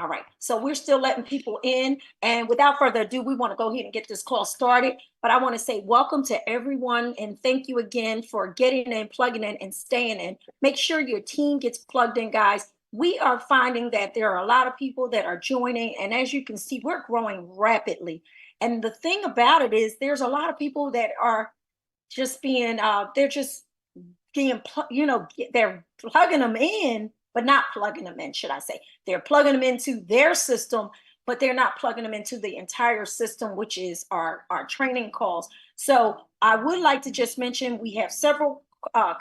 All right, so we're still letting people in, and without further ado, we want to go ahead and get this call started. But I want to say welcome to everyone, and thank you again for getting in, plugging in, and staying in. Make sure your team gets plugged in, guys. We are finding that there are a lot of people that are joining, and as you can see, we're growing rapidly. And the thing about it is, there's a lot of people that are just being, they're just being, they're plugging them in, but not plugging them in, should I say. They're plugging them into their system, but they're not plugging them into the entire system, which is our training calls. So I would like to just mention we have several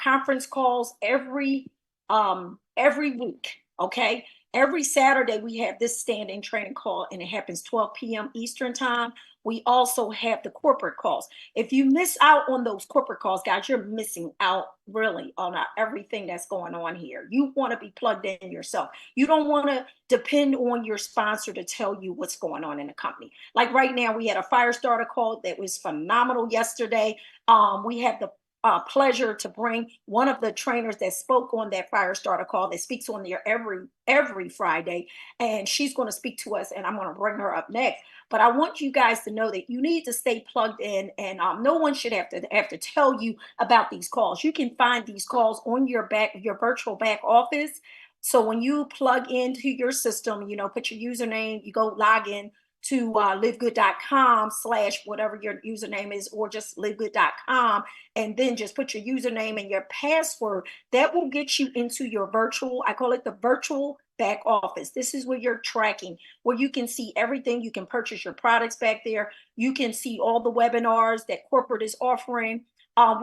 conference calls every week, okay? Every Saturday we have this standing training call, and it happens 12 p.m. Eastern time. We also have the corporate calls. If you miss out on those corporate calls, guys, you're missing out really on everything that's going on here. You want to be plugged in yourself. You don't want to depend on your sponsor to tell you what's going on in the company. Like right now, we had a fire starter call that was phenomenal yesterday. We have the pleasure to bring one of the trainers that spoke on that fire starter call that speaks on there every Friday, and she's going to speak to us, and I'm going to bring her up next. But I want you guys to know that you need to stay plugged in, and no one should have to tell you about these calls. You can find these calls on your virtual back office. So when you plug into your system, put your username, you go log in to livegood.com / whatever your username is, or just livegood.com, and then just put your username and your password. That will get you into your virtual, I call it the virtual back office. This is where you're tracking, where you can see everything. You can purchase your products back there. You can see all the webinars that corporate is offering.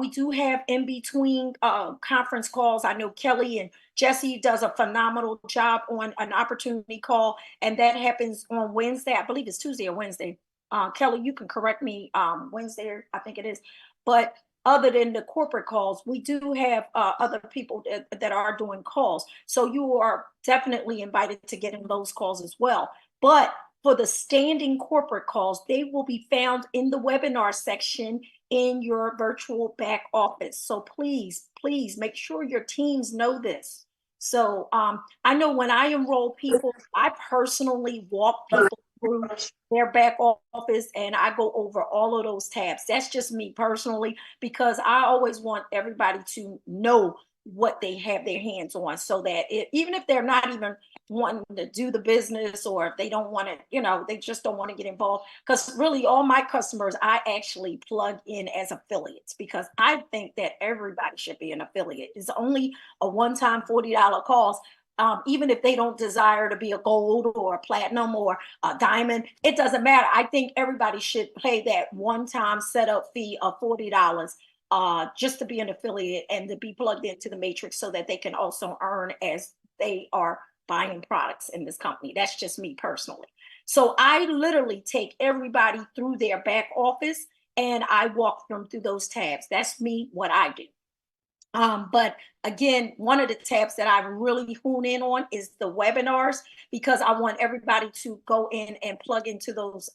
We do have in between conference calls. I know Kelly and Jesse does a phenomenal job on an opportunity call, and that happens on Wednesday. I believe it's Tuesday or Wednesday. Kelly, you can correct me. Wednesday, I think it is. But other than the corporate calls, we do have other people that are doing calls. So you are definitely invited to get in those calls as well. But for the standing corporate calls, they will be found in the webinar section in your virtual back office. So please make sure your teams know this. So I know when I enroll people, I personally walk people through their back office, and I go over all of those tabs. That's just me personally, because I always want everybody to know what they have their hands on, so that even if they're not even wanting to do the business, or if they don't want to, they just don't want to get involved. Because really all my customers, I actually plug in as affiliates, because I think that everybody should be an affiliate. It's only a one-time $40 cost. Even if they don't desire to be a gold or a platinum or a diamond, it doesn't matter. I think everybody should pay that one-time setup fee of $40 just to be an affiliate and to be plugged into the matrix, so that they can also earn as they are buying products in this company. That's just me personally. So I literally take everybody through their back office, and I walk them through those tabs. That's me, what I do. But again, one of the tabs that I really hone in on is the webinars, because I want everybody to go in and plug into those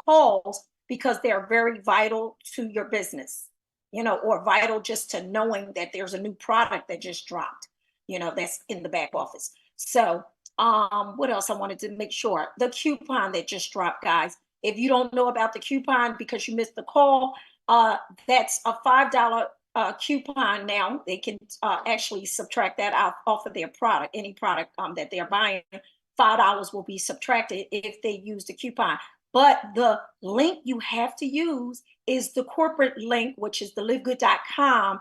calls, because they're very vital to your business, or vital just to knowing that there's a new product that just dropped, that's in the back office. So what else I wanted to make sure? The coupon that just dropped, guys. If you don't know about the coupon because you missed the call, that's a $5 coupon. Now they can actually subtract that out off of their product. Any product that they're buying, $5 will be subtracted if they use the coupon. But the link you have to use is the corporate link, which is the livegood.com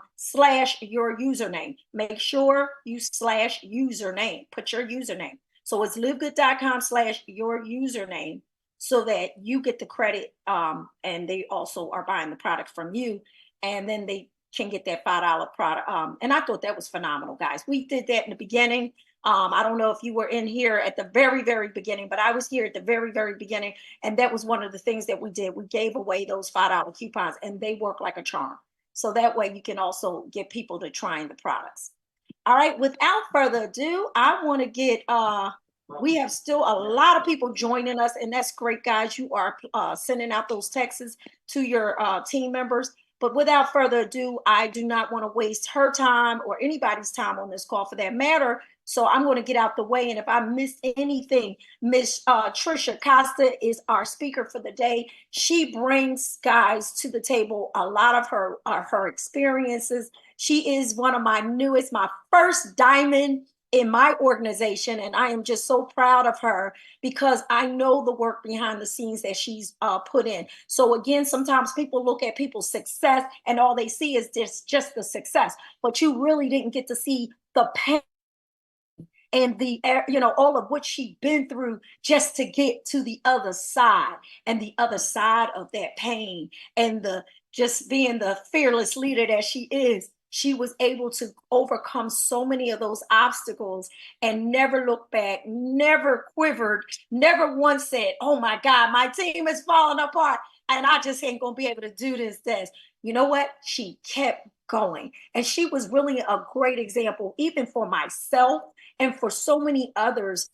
/ your username. Make sure you /username, put your username. So it's livegood.com / your username, so that you get the credit, and they also are buying the product from you, and then they can get that $5 product. And I thought that was phenomenal, guys. We did that in the beginning. I don't know if you were in here at the very, very beginning, but I was here at the very, very beginning. And that was one of the things that we did. We gave away those $5 coupons, and they work like a charm. So that way you can also get people to trying the products. All right, without further ado, I want to get, we have still a lot of people joining us, and that's great, guys. You are sending out those texts to your team members. But without further ado, I do not want to waste her time or anybody's time on this call for that matter. So I'm going to get out the way. And if I missed anything, Miss Trisha Costa is our speaker for the day. She brings guys to the table a lot of her experiences. She is one of my newest, my first diamond in my organization, and I am just so proud of her because I know the work behind the scenes that she's put in. So again, sometimes people look at people's success and all they see is just the success, but you really didn't get to see the pain and the all of what she'd been through just to get to the other side, and the other side of that pain, and the just being the fearless leader that she is. She was able to overcome so many of those obstacles and never looked back, never quivered, never once said, oh my God, my team is falling apart and I just ain't gonna be able to do this. You know what? She kept going. And she was really a great example, even for myself and for so many others,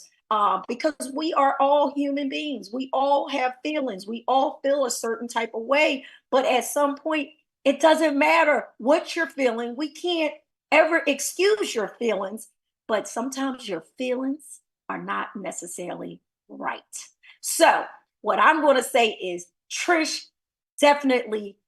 because we are all human beings. We all have feelings. We all feel a certain type of way. But at some point, it doesn't matter what you're feeling. We can't ever excuse your feelings, but sometimes your feelings are not necessarily right. So, what I'm going to say is Trish definitely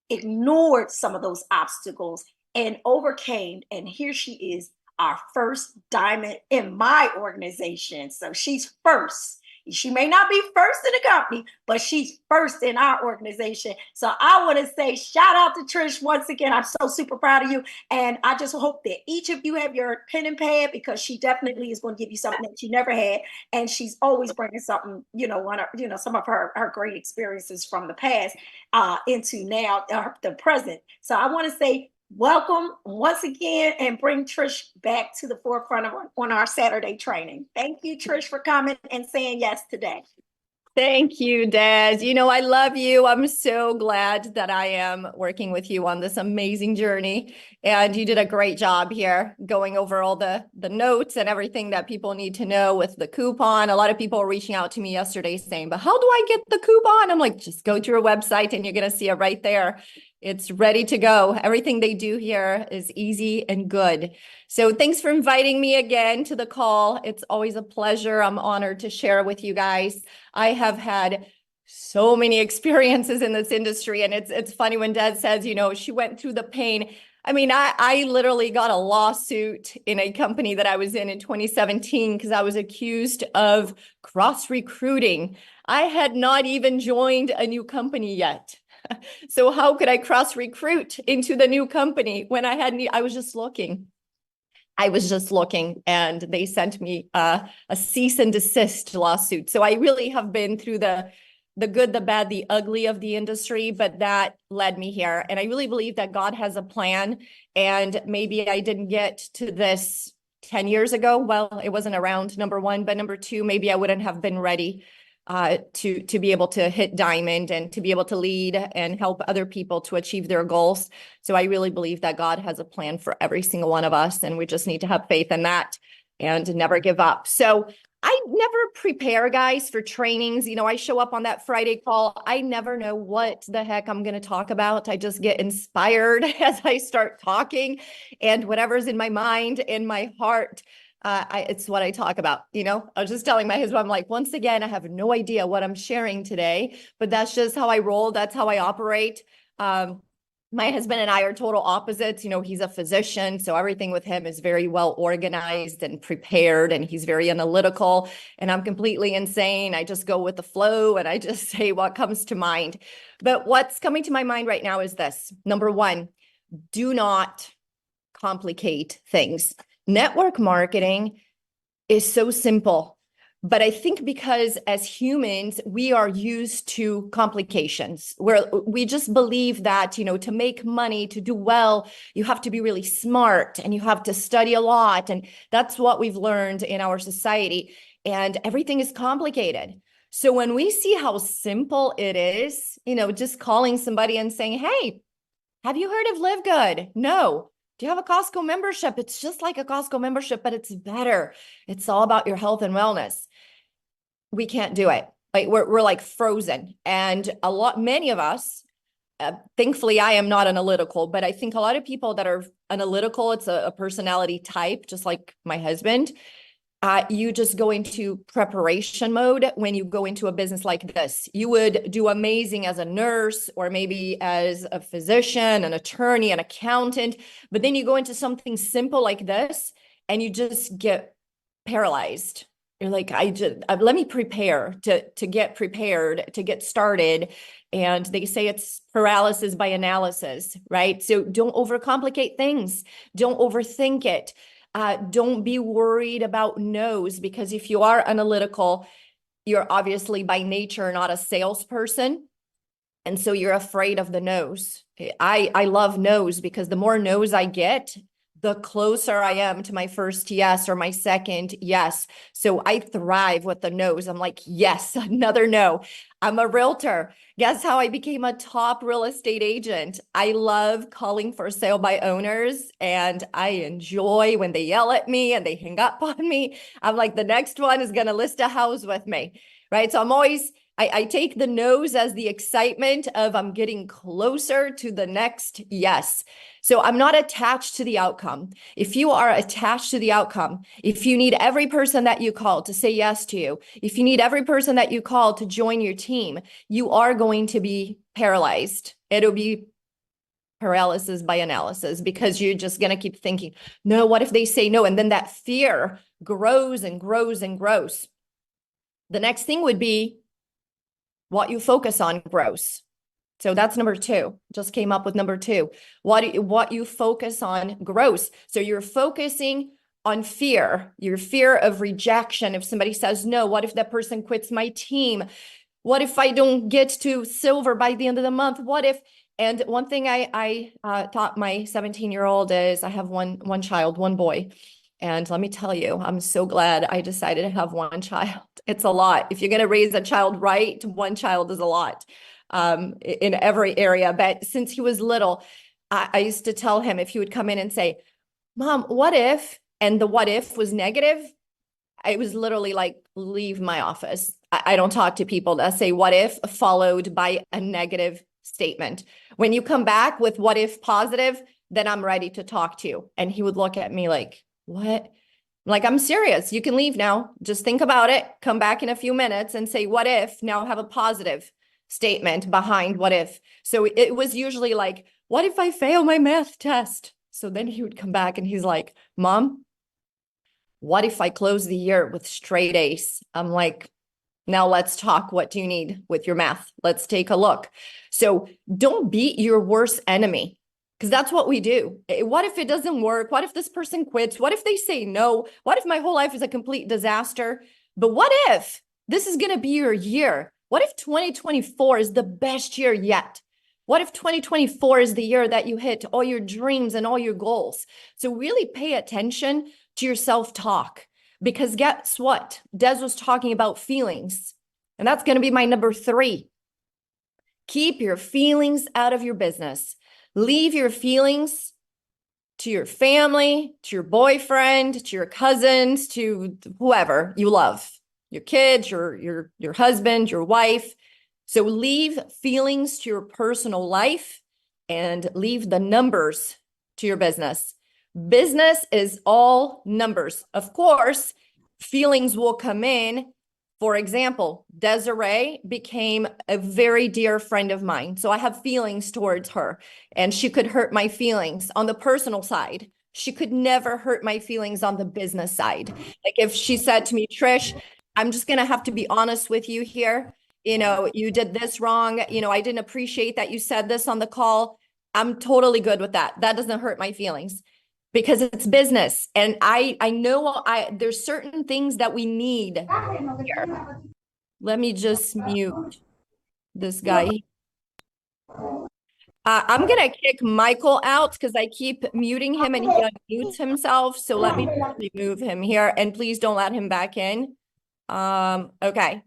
ignored some of those obstacles and overcame. And here she is, our first diamond in my organization. So she's first. She may not be first in the company, but she's first in our organization. So I want to say shout out to Trish once again. I'm so super proud of you. And I just hope that each of you have your pen and pad, because she definitely is going to give you something that you never had. And she's always bringing something, some of her great experiences from the past into now the present. So I want to say welcome once again and bring Trish back to the forefront on our Saturday training. Thank you, Trish, for coming and saying yes today. Thank you, Des. You know, I love you. I'm so glad that I am working with you on this amazing journey. And you did a great job here going over all the notes and everything that people need to know with the coupon. A lot of people were reaching out to me yesterday saying, but how do I get the coupon? I'm like, just go to your website and you're going to see it right there. It's ready to go. Everything they do here is easy and good. So thanks for inviting me again to the call. It's always a pleasure. I'm honored to share with you guys. I have had so many experiences in this industry, and it's funny when Des says, she went through the pain. I mean, I literally got a lawsuit in a company that I was in 2017 because I was accused of cross-recruiting. I had not even joined a new company yet. So how could I cross-recruit into the new company when I was just looking. And they sent me a cease and desist lawsuit. So I really have been through the good, the bad, the ugly of the industry, but that led me here. And I really believe that God has a plan. And maybe I didn't get to this 10 years ago. Well, it wasn't around, number one, but number two, maybe I wouldn't have been ready to be able to hit diamond and to be able to lead and help other people to achieve their goals. So I really believe that God has a plan for every single one of us, and we just need to have faith in that and never give up. So I never prepare, guys, for trainings. I show up on that Friday call. I never know what the heck I'm going to talk about. I just get inspired as I start talking, and whatever's in my mind and my heart, it's what I talk about. I was just telling my husband, I'm like, once again, I have no idea what I'm sharing today, but that's just how I roll. That's how I operate. My husband and I are total opposites. He's a physician, so everything with him is very well organized and prepared, and he's very analytical, and I'm completely insane. I just go with the flow and I just say what comes to mind. But what's coming to my mind right now is this. Number one, do not complicate things. Network marketing is so simple, but I think because as humans, we are used to complications where we just believe that, to make money, to do well, you have to be really smart and you have to study a lot. And that's what we've learned in our society. And everything is complicated. So when we see how simple it is, just calling somebody and saying, hey, have you heard of LiveGood? No. Do you have a Costco membership? It's just like a Costco membership, but it's better. It's all about your health and wellness. We can't do it. Like we're like frozen. And many of us thankfully I am not analytical, but I think a lot of people that are analytical, it's a personality type, just like my husband. You just go into preparation mode when you go into a business like this. You would do amazing as a nurse or maybe as a physician, an attorney, an accountant, but then you go into something simple like this and you just get paralyzed. You're like, let me prepare to get prepared, to get started. And they say it's paralysis by analysis, right? So don't overcomplicate things. Don't overthink it. Don't be worried about no's, because if you are analytical, you're obviously by nature not a salesperson. And so you're afraid of the no's. I love no's because the more no's I get, the closer I am to my first yes or my second yes. So I thrive with the no's. I'm like, yes, another no. I'm a realtor. Guess how I became a top real estate agent? I love calling for sale by owners, and I enjoy when they yell at me and they hang up on me. I'm like, the next one is going to list a house with me, right? So I'm always I take the no's as the excitement of I'm getting closer to the next yes. So I'm not attached to the outcome. If you are attached to the outcome, if you need every person that you call to say yes to you, if you need every person that you call to join your team, you are going to be paralyzed. It'll be paralysis by analysis because you're just going to keep thinking, no, what if they say no? And then that fear grows and grows and grows. The next thing would be what you focus on grows. So that's number two. Just came up with number two. What you focus on grows. So you're focusing on fear, your fear of rejection. If somebody says no, what if that person quits my team? What if I don't get to silver by the end of the month? What if? And one thing I taught my 17-year-old is I have one child, one boy. And let me tell you, I'm so glad I decided to have one child. It's a lot. If you're going to raise a child right, one child is a lot in every area. But since he was little, I used to tell him, if he would come in and say, Mom, what if? And the what if was negative. It was literally like, leave my office. I don't talk to people that say what if followed by a negative statement. When you come back with what if positive, then I'm ready to talk to you. And he would look at me like, what? Like, I'm serious. You can leave now. Just think about it. Come back in a few minutes and say, what if? Now have a positive statement behind what if. So it was usually like, what if I fail my math test? So then he would come back and he's like, Mom, what if I close the year with straight A's? I'm like, now let's talk. What do you need with your math? Let's take a look. So don't beat your worst enemy, because that's what we do. What if it doesn't work? What if this person quits? What if they say no? What if my whole life is a complete disaster? But what if this is going to be your year? What if 2024 is the best year yet? What if 2024 is the year that you hit all your dreams and all your goals? So really pay attention to your self-talk, because guess what? Des was talking about feelings, and that's going to be my number 3. Keep your feelings out of your business. Leave your feelings to your family, to your boyfriend, to your cousins, to whoever you love, your kids, your husband, your wife. So leave feelings to your personal life and leave the numbers to your business. Business is all numbers. Of course, feelings will come in. For example, Desiree became a very dear friend of mine. So I have feelings towards her, and she could hurt my feelings on the personal side. She could never hurt my feelings on the business side. Like if she said to me, Trish, I'm just going to have to be honest with you here. You did this wrong. I didn't appreciate that you said this on the call. I'm totally good with that. That doesn't hurt my feelings, because it's business. And I know there's certain things that we need here. Let me just mute this guy. I'm going to kick Michael out because I keep muting him and he unmutes himself. So let me remove him here, and please don't let him back in. Okay.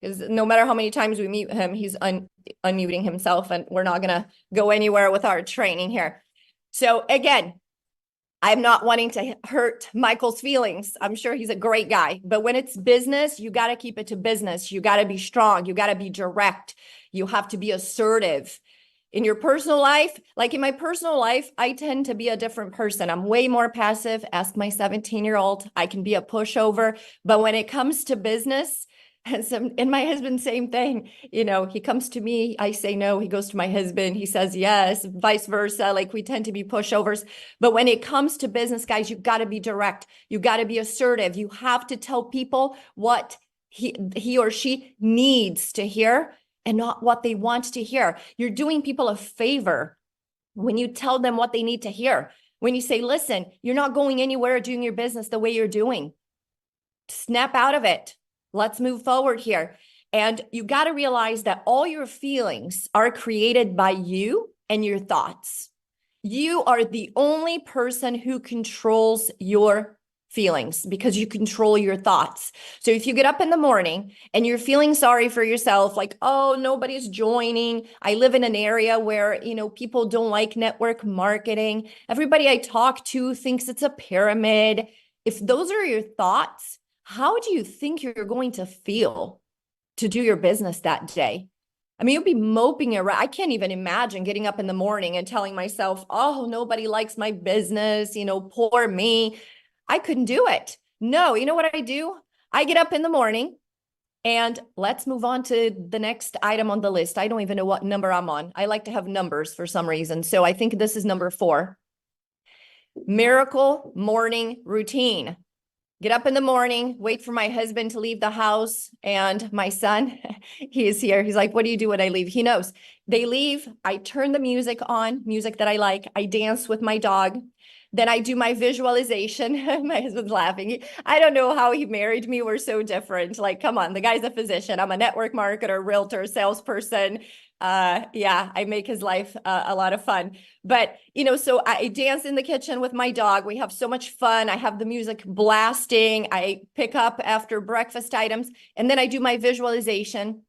Because no matter how many times we mute him, he's unmuting himself, and we're not going to go anywhere with our training here. So again, I'm not wanting to hurt Michael's feelings. I'm sure he's a great guy, but when it's business, you got to keep it to business. You got to be strong. You got to be direct. You have to be assertive. In your personal life, like in my personal life, I tend to be a different person. I'm way more passive. Ask my 17-year-old. I can be a pushover. But when it comes to business, and my husband, same thing, he comes to me, I say no, he goes to my husband, he says yes, vice versa. Like we tend to be pushovers. But when it comes to business, guys, you've got to be direct. You got to be assertive. You have to tell people what he or she needs to hear and not what they want to hear. You're doing people a favor when you tell them what they need to hear. When you say, listen, you're not going anywhere doing your business the way you're doing. Snap out of it. Let's move forward here. And you got to realize that all your feelings are created by you and your thoughts. You are the only person who controls your feelings because you control your thoughts. So if you get up in the morning and you're feeling sorry for yourself, like, oh, nobody's joining. I live in an area where, people don't like network marketing. Everybody I talk to thinks it's a pyramid. If those are your thoughts, how do you think you're going to feel to do your business that day? I mean, you'll be moping around. I can't even imagine getting up in the morning and telling myself, oh, nobody likes my business, poor me. I couldn't do it. No, you know what I do? I get up in the morning and let's move on to the next item on the list. I don't even know what number I'm on. I like to have numbers for some reason. So I think this is number 4. Miracle morning routine. Get up in the morning, wait for my husband to leave the house, and my son, he is here. He's like, what do you do when I leave? He knows. They leave, I turn the music on, music that I like. I dance with my dog. Then I do my visualization. My husband's laughing. I don't know how he married me. We're so different. Like, come on, the guy's a physician. I'm a network marketer, realtor, salesperson. Yeah, I make his life a lot of fun. But, so I dance in the kitchen with my dog. We have so much fun. I have the music blasting. I pick up after breakfast items, and then I do my visualization.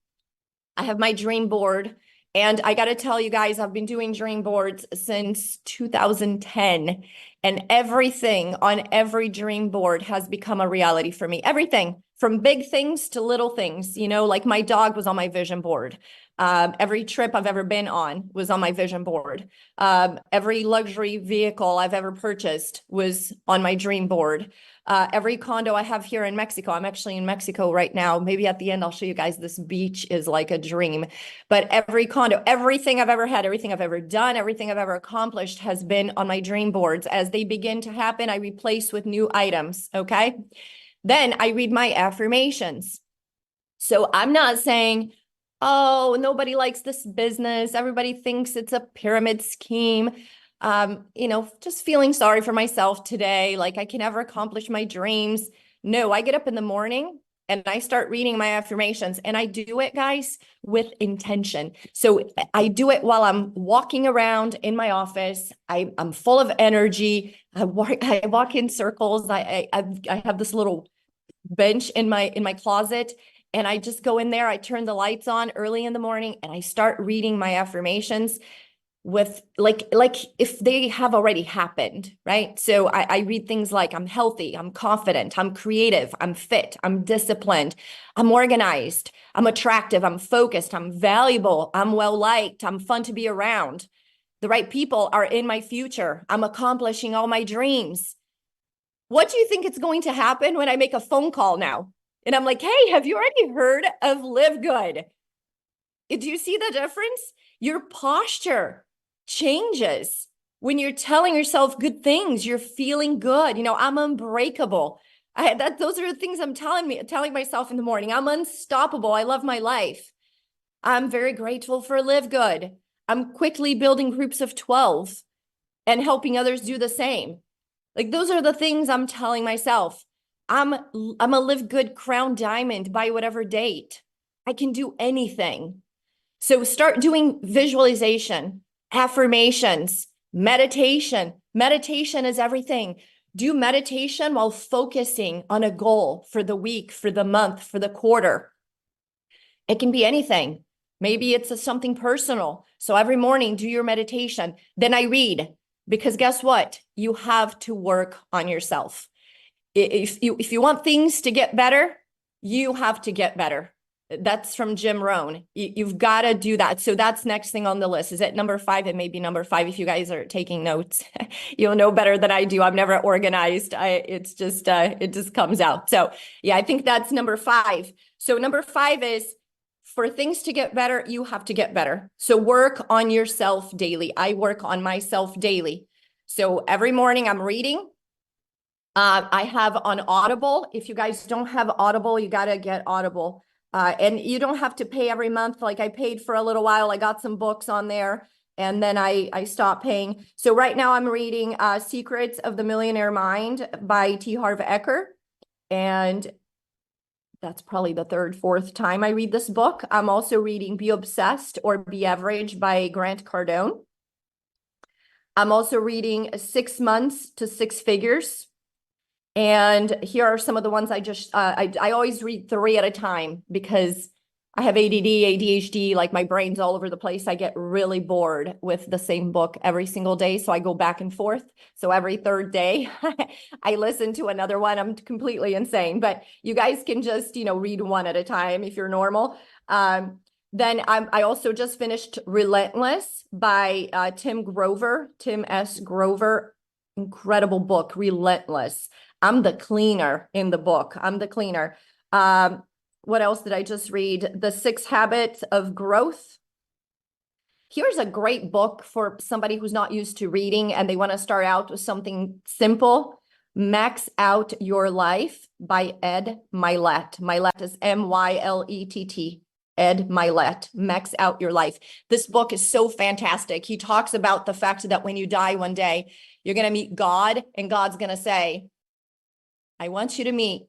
I have my dream board. And I got to tell you guys, I've been doing dream boards since 2010. And everything on every dream board has become a reality for me. Everything from big things to little things, like my dog was on my vision board. Every trip I've ever been on was on my vision board. Every luxury vehicle I've ever purchased was on my dream board. Every condo I have here in Mexico, I'm actually in Mexico right now. Maybe at the end, I'll show you guys this beach is like a dream. But every condo, everything I've ever had, everything I've ever done, everything I've ever accomplished has been on my dream boards. As they begin to happen, I replace with new items, okay? Then I read my affirmations. So I'm not saying, oh, nobody likes this business. Everybody thinks it's a pyramid scheme. Just feeling sorry for myself today. Like I can never accomplish my dreams. No, I get up in the morning and I start reading my affirmations, and I do it, guys, with intention. So I do it while I'm walking around in my office. I'm full of energy. I walk in circles. I have this little bench in my closet, and I just go in there. I turn the lights on early in the morning and I start reading my affirmations with like if they have already happened, right? So I read things like I'm healthy, I'm confident, I'm creative, I'm fit, I'm disciplined, I'm organized, I'm attractive, I'm focused, I'm valuable, I'm well liked, I'm fun to be around. The right people are in my future. I'm accomplishing all my dreams. What do you think is going to happen when I make a phone call now? And I'm like, hey, have you already heard of Live Good? Do you see the difference? Your posture changes when you're telling yourself good things. You're feeling good. I'm unbreakable. Those are the things I'm telling myself in the morning. I'm unstoppable. I love my life. I'm very grateful for Live Good. I'm quickly building groups of 12 and helping others do the same. Like those are the things I'm telling myself. I'm a Live Good crown diamond by whatever date. I can do anything. So start doing visualization, affirmations, meditation. Meditation is everything. Do meditation while focusing on a goal for the week, for the month, for the quarter. It can be anything. Maybe it's something personal. So every morning, do your meditation. Then I read, because guess what? You have to work on yourself. If you want things to get better, you have to get better. That's from Jim Rohn. You've got to do that. So that's next thing on the list. Is it number 5? It may be number 5 if you guys are taking notes. You'll know better than I do. I'm never organized. It just comes out. So yeah, I think that's number 5. So number 5 is, for things to get better, you have to get better. So work on yourself daily. I work on myself daily. So every morning I'm reading. I have on Audible. If you guys don't have Audible, you got to get Audible. And you don't have to pay every month. Like I paid for a little while. I got some books on there and then I stopped paying. So right now I'm reading Secrets of the Millionaire Mind by T. Harv Eker. And that's probably the 3rd, 4th time I read this book. I'm also reading Be Obsessed or Be Average by Grant Cardone. I'm also reading 6 Months to Six Figures. And here are some of the ones I always read 3 at a time because I have ADD, ADHD, like my brain's all over the place. I get really bored with the same book every single day. So I go back and forth. So every 3rd day, I listen to another one. I'm completely insane, but you guys can just, read 1 at a time if you're normal. Then I also just finished Relentless by Tim S. Grover. Incredible book, Relentless. I'm the cleaner in the book. I'm the cleaner. What else did I just read? The 6 Habits of Growth. Here's a great book for somebody who's not used to reading and they want to start out with something simple. Max Out Your Life by Ed Mylett. Mylett is Mylett. Ed Mylett, Max Out Your Life. This book is so fantastic. He talks about the fact that when you die one day, you're going to meet God and God's going to say, I want you to meet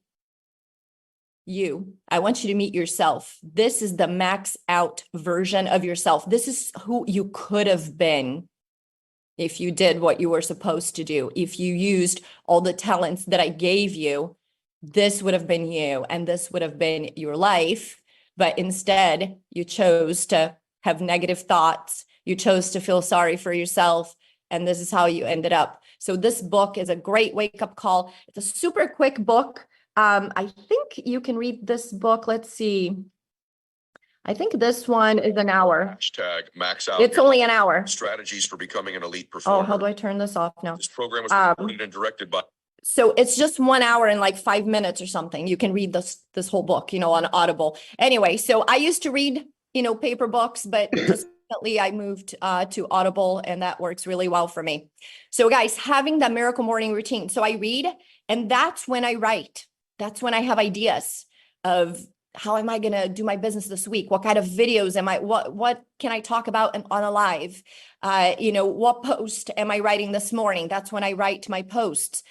you. I want you to meet yourself. This is the max out version of yourself. This is who you could have been if you did what you were supposed to do. If you used all the talents that I gave you, this would have been you and this would have been your life. But instead, you chose to have negative thoughts. You chose to feel sorry for yourself. And this is how you ended up. So this book is a great wake-up call. It's a super quick book. I think you can read this book. Let's see. I think this one is an hour. Hashtag max out. It's only an hour. Strategies for becoming an elite performer. Oh, how do I turn this off now? This program was recorded and directed by. So it's just 1 hour and like 5 minutes or something. You can read this whole book, on Audible. Anyway, so I used to read, paper books, but just recently I moved to Audible and that works really well for me. So guys, having that miracle morning routine. So I read and that's when I write. That's when I have ideas of how am I going to do my business this week? What kind of videos what can I talk about on a live? What post am I writing this morning? That's when I write my posts.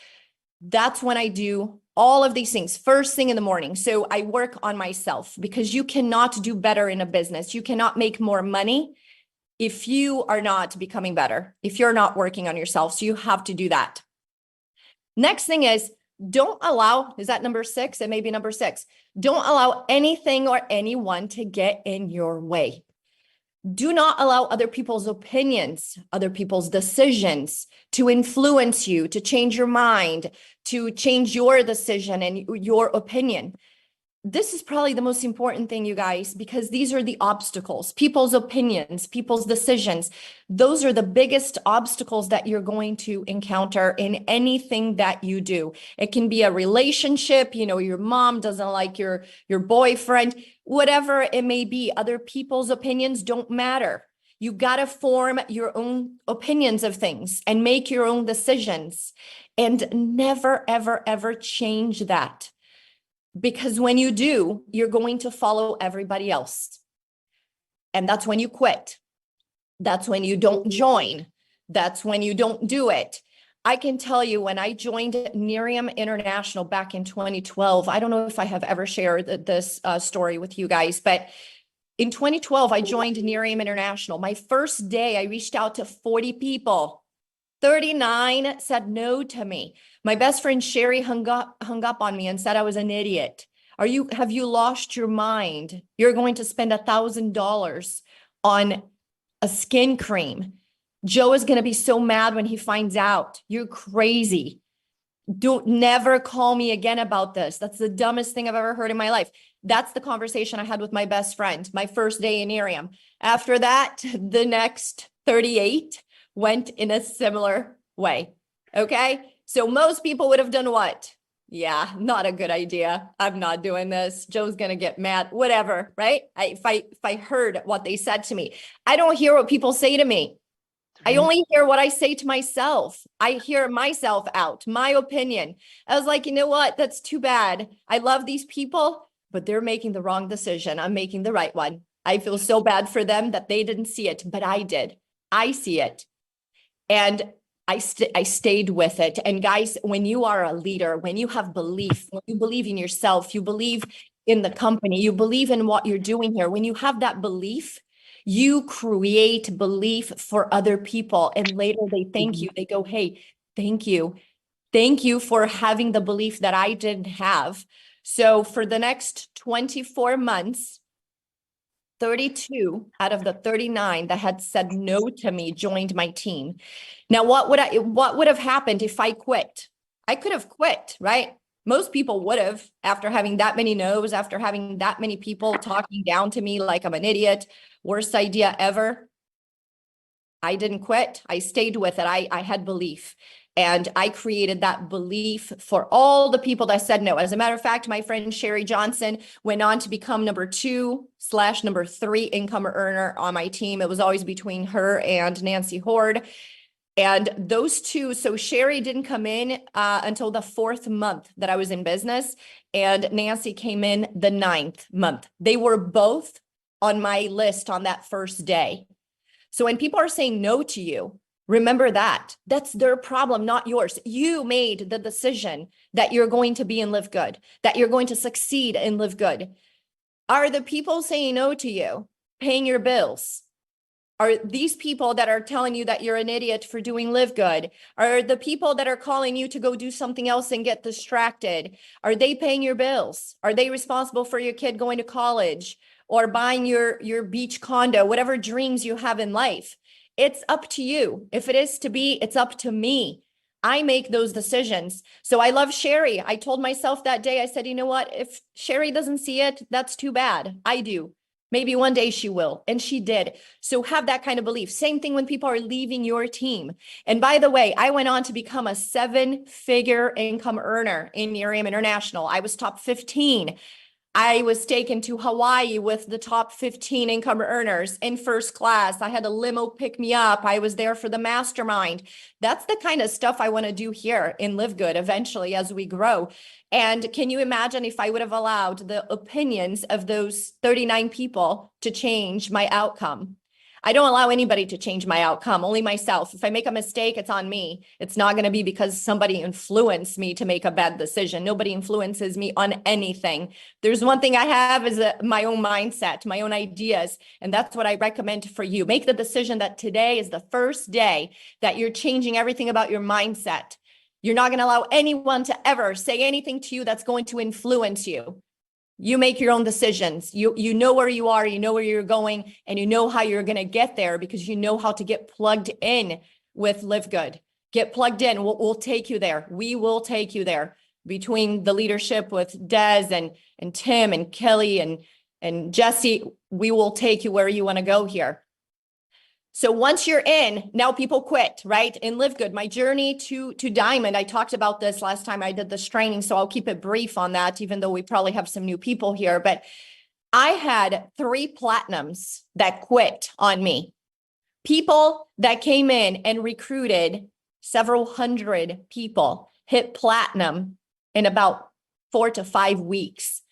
That's when I do all of these things first thing in the morning. So I work on myself because you cannot do better in a business. You cannot make more money if you are not becoming better, if you're not working on yourself. So you have to do that. Next thing is, don't allow, is that number 6? It may be number 6. Don't allow anything or anyone to get in your way. Do not allow other people's opinions, other people's decisions to influence you, to change your mind, to change your decision and your opinion. This is probably the most important thing, you guys, because these are the obstacles, people's opinions, people's decisions. Those are the biggest obstacles that you're going to encounter in anything that you do. It can be a relationship, your mom doesn't like your boyfriend, whatever it may be. Other people's opinions don't matter. You got to form your own opinions of things and make your own decisions and never, ever, ever change that. Because when you do, you're going to follow everybody else. And that's when you quit. That's when you don't join. That's when you don't do it. I can tell you when I joined Nerium International back in 2012, I don't know if I have ever shared this story with you guys, but in 2012, I joined Nerium International. My first day, I reached out to 40 people. 39 said no to me. My best friend Sherry hung up on me and said I was an idiot. Have you lost your mind? You're going to spend $1,000 on a skin cream. Joe is going to be so mad when he finds out. You're crazy. Don't never call me again about this. That's the dumbest thing I've ever heard in my life. That's the conversation I had with my best friend, my first day in Irium. After that, the next 38 went in a similar way. Okay. So most people would have done what? Yeah, not a good idea. I'm not doing this. Joe's going to get mad, whatever. Right. If I heard what they said to me, I don't hear what people say to me. I only hear what I say to myself. I hear myself out, my opinion. I was like, you know what? That's too bad. I love these people, but they're making the wrong decision. I'm making the right one. I feel so bad for them that they didn't see it, but I did. I see it. And I stayed with it. And guys, when you are a leader, when you have belief, when you believe in yourself, you believe in the company, you believe in what you're doing here, when you have that belief, you create belief for other people. And later they thank you. They go, hey, thank you. Thank you for having the belief that I didn't have. So for the next 24 months, 32 out of the 39 that had said no to me joined my team. Now, what would have happened if I quit? I could have quit, right? Most people would have, after having that many no's, after having that many people talking down to me like I'm an idiot, worst idea ever. I didn't quit. I stayed with it. I had belief. And I created that belief for all the people that said no. As a matter of fact, my friend Sherry Johnson went on to become number 2/number 3 income earner on my team. It was always between her and Nancy Horde. And those two, so Sherry didn't come in until the 4th month that I was in business, and Nancy came in the 9th month. They were both on my list on that first day. So when people are saying no to you, remember that. That's their problem, not yours. You made the decision that you're going to be in Live Good, that you're going to succeed in Live Good. Are the people saying no to you paying your bills? Are these people that are telling you that you're an idiot for doing Live Good? Are the people that are calling you to go do something else and get distracted? Are they paying your bills? Are they responsible for your kid going to college or buying your beach condo, whatever dreams you have in life? It's up to you. If it is to be, it's up to me. I make those decisions. So I love Sherry. I told myself that day, I said, you know what? If Sherry doesn't see it, that's too bad. I do. Maybe one day she will. And she did. So have that kind of belief. Same thing when people are leaving your team. And by the way, I went on to become a 7-figure income earner in Irium International. I was top 15. I was taken to Hawaii with the top 15 income earners in first class. I had a limo pick me up. I was there for the mastermind. That's the kind of stuff I want to do here in Live Good eventually as we grow. And can you imagine if I would have allowed the opinions of those 39 people to change my outcome? I don't allow anybody to change my outcome, only myself. If I make a mistake, it's on me. It's not going to be because somebody influenced me to make a bad decision. Nobody influences me on anything. There's one thing I have is my own mindset, my own ideas. And that's what I recommend for you. Make the decision that today is the first day that you're changing everything about your mindset. You're not going to allow anyone to ever say anything to you that's going to influence you. You make your own decisions. You know where you are, you know where you're going, and you know how you're going to get there because you know how to get plugged in with Live Good. Get plugged in. We'll take you there. We will take you there. Between the leadership with Des and Tim and Kelly and Jesse, we will take you where you want to go here. So once you're in, now people quit, right? In Live Good, my journey to Diamond, I talked about this last time I did this training, so I'll keep it brief on that, even though we probably have some new people here. But I had 3 platinums that quit on me. People that came in and recruited several hundred people, hit platinum in about 4 to 5 weeks.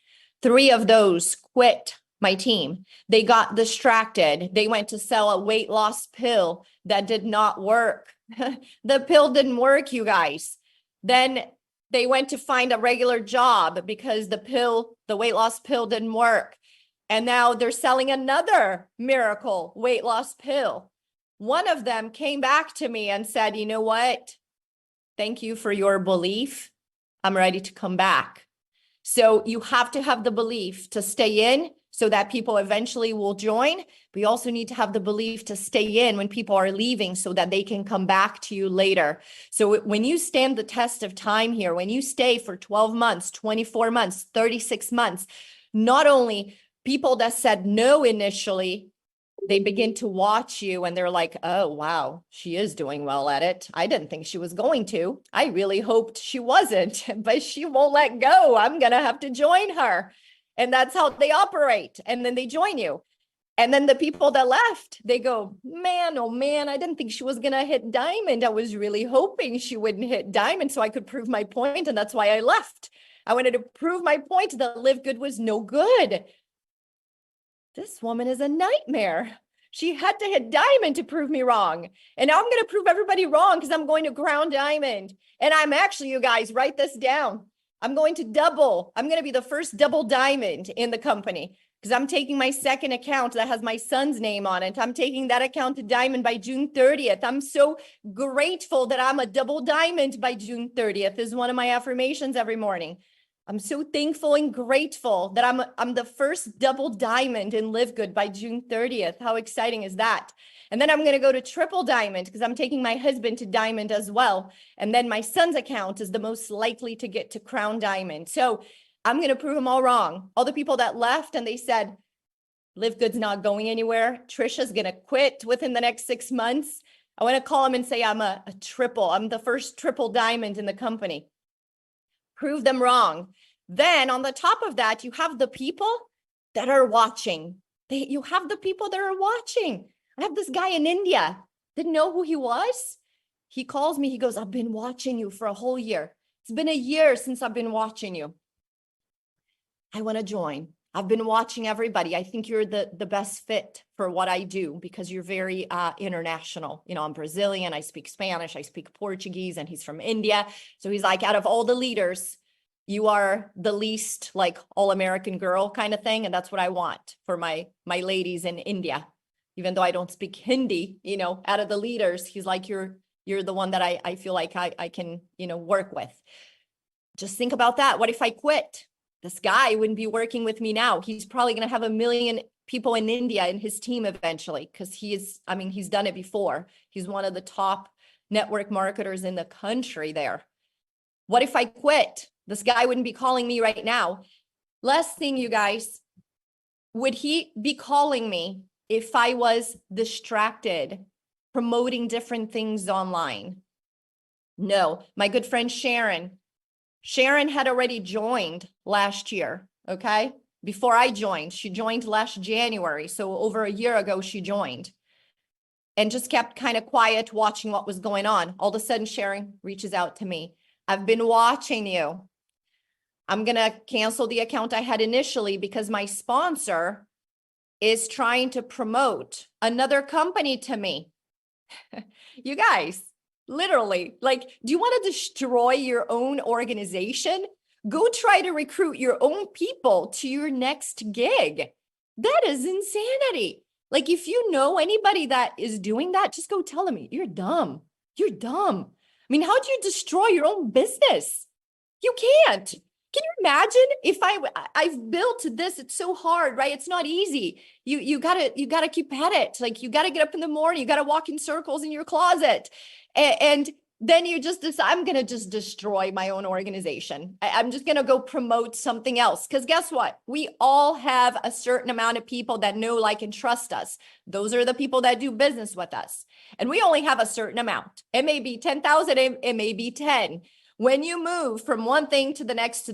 3 of those quit my team. They got distracted. They went to sell a weight loss pill that did not work. The pill didn't work, you guys. Then they went to find a regular job because the weight loss pill didn't work. And now they're selling another miracle weight loss pill. One of them came back to me and said, you know what? Thank you for your belief. I'm ready to come back. So you have to have the belief to stay in so that people eventually will join. But you also need to have the belief to stay in when people are leaving so that they can come back to you later. So when you stand the test of time here, when you stay for 12 months, 24 months, 36 months, Not only people that said no initially, they begin to watch you and they're like, oh, wow, she is doing well at it. I didn't think she was going to. I really hoped she wasn't, but she won't let go. I'm going to have to join her. And that's how they operate. And then they join you. And then the people that left, they go, man, oh man, I didn't think she was going to hit diamond. I was really hoping she wouldn't hit diamond so I could prove my point. And that's why I left. I wanted to prove my point that Live Good was no good. This woman is a nightmare. She had to hit diamond to prove me wrong. And now I'm going to prove everybody wrong because I'm going to crown diamond. And I'm actually, you guys, write this down. I'm going to double. I'm going to be the first double diamond in the company because I'm taking my second account that has my son's name on it. I'm taking that account to diamond by June 30th. I'm so grateful that I'm a double diamond by June 30th is one of my affirmations every morning. I'm so thankful and grateful that I'm the first double diamond in Live Good by June 30th. How exciting is that? And then I'm going to go to triple diamond because I'm taking my husband to diamond as well. And then my son's account is the most likely to get to crown diamond. So I'm going to prove them all wrong. All the people that left and they said, Live Good's not going anywhere. Trisha's going to quit within the next 6 months. I want to call them and say, I'm a triple. I'm the first triple diamond in the company. Prove them wrong. Then on the top of that, you have the people that are watching. You have the people that are watching. I have this guy in India, didn't know who he was. He calls me, he goes, I've been watching you for a whole year. It's been a year since I've been watching you. I want to join. I've been watching everybody. I think you're the best fit for what I do because you're very international. You know, I'm Brazilian. I speak Spanish. I speak Portuguese, and he's from India. So he's like, out of all the leaders, you are the least like all-American girl kind of thing. And that's what I want for my ladies in India. Even though I don't speak Hindi, you know, out of the leaders, he's like, you're the one that I feel like I can, you know, work with. Just think about that. What if I quit? This guy wouldn't be working with me now. He's probably going to have 1 million people in India in his team eventually because he's done it before. He's one of the top network marketers in the country there. What if I quit? This guy wouldn't be calling me right now. Last thing, you guys, would he be calling me if I was distracted promoting different things online? No. My good friend Sharon had already joined last year, okay? Before I joined, she joined last January. So over a year ago, she joined and just kept kind of quiet, watching what was going on. All of a sudden, Sharon reaches out to me. I've been watching you. I'm going to cancel the account I had initially because my sponsor is trying to promote another company to me. You guys, literally, like, do you want to destroy your own organization? Go try to recruit your own people to your next gig. That is insanity. Like, if you know anybody that is doing that, just go tell them, you're dumb. You're dumb. I mean, how do you destroy your own business? You can't. Can you imagine if I've built this? It's so hard, right? It's not easy. You gotta keep at it. Like, you gotta get up in the morning. You gotta walk in circles in your closet, and then you just decide, I'm gonna just destroy my own organization. I'm just gonna go promote something else. Because guess what? We all have a certain amount of people that know, like, and trust us. Those are the people that do business with us, and we only have a certain amount. It may be 10,000. It may be 10. When you move from one thing to the next,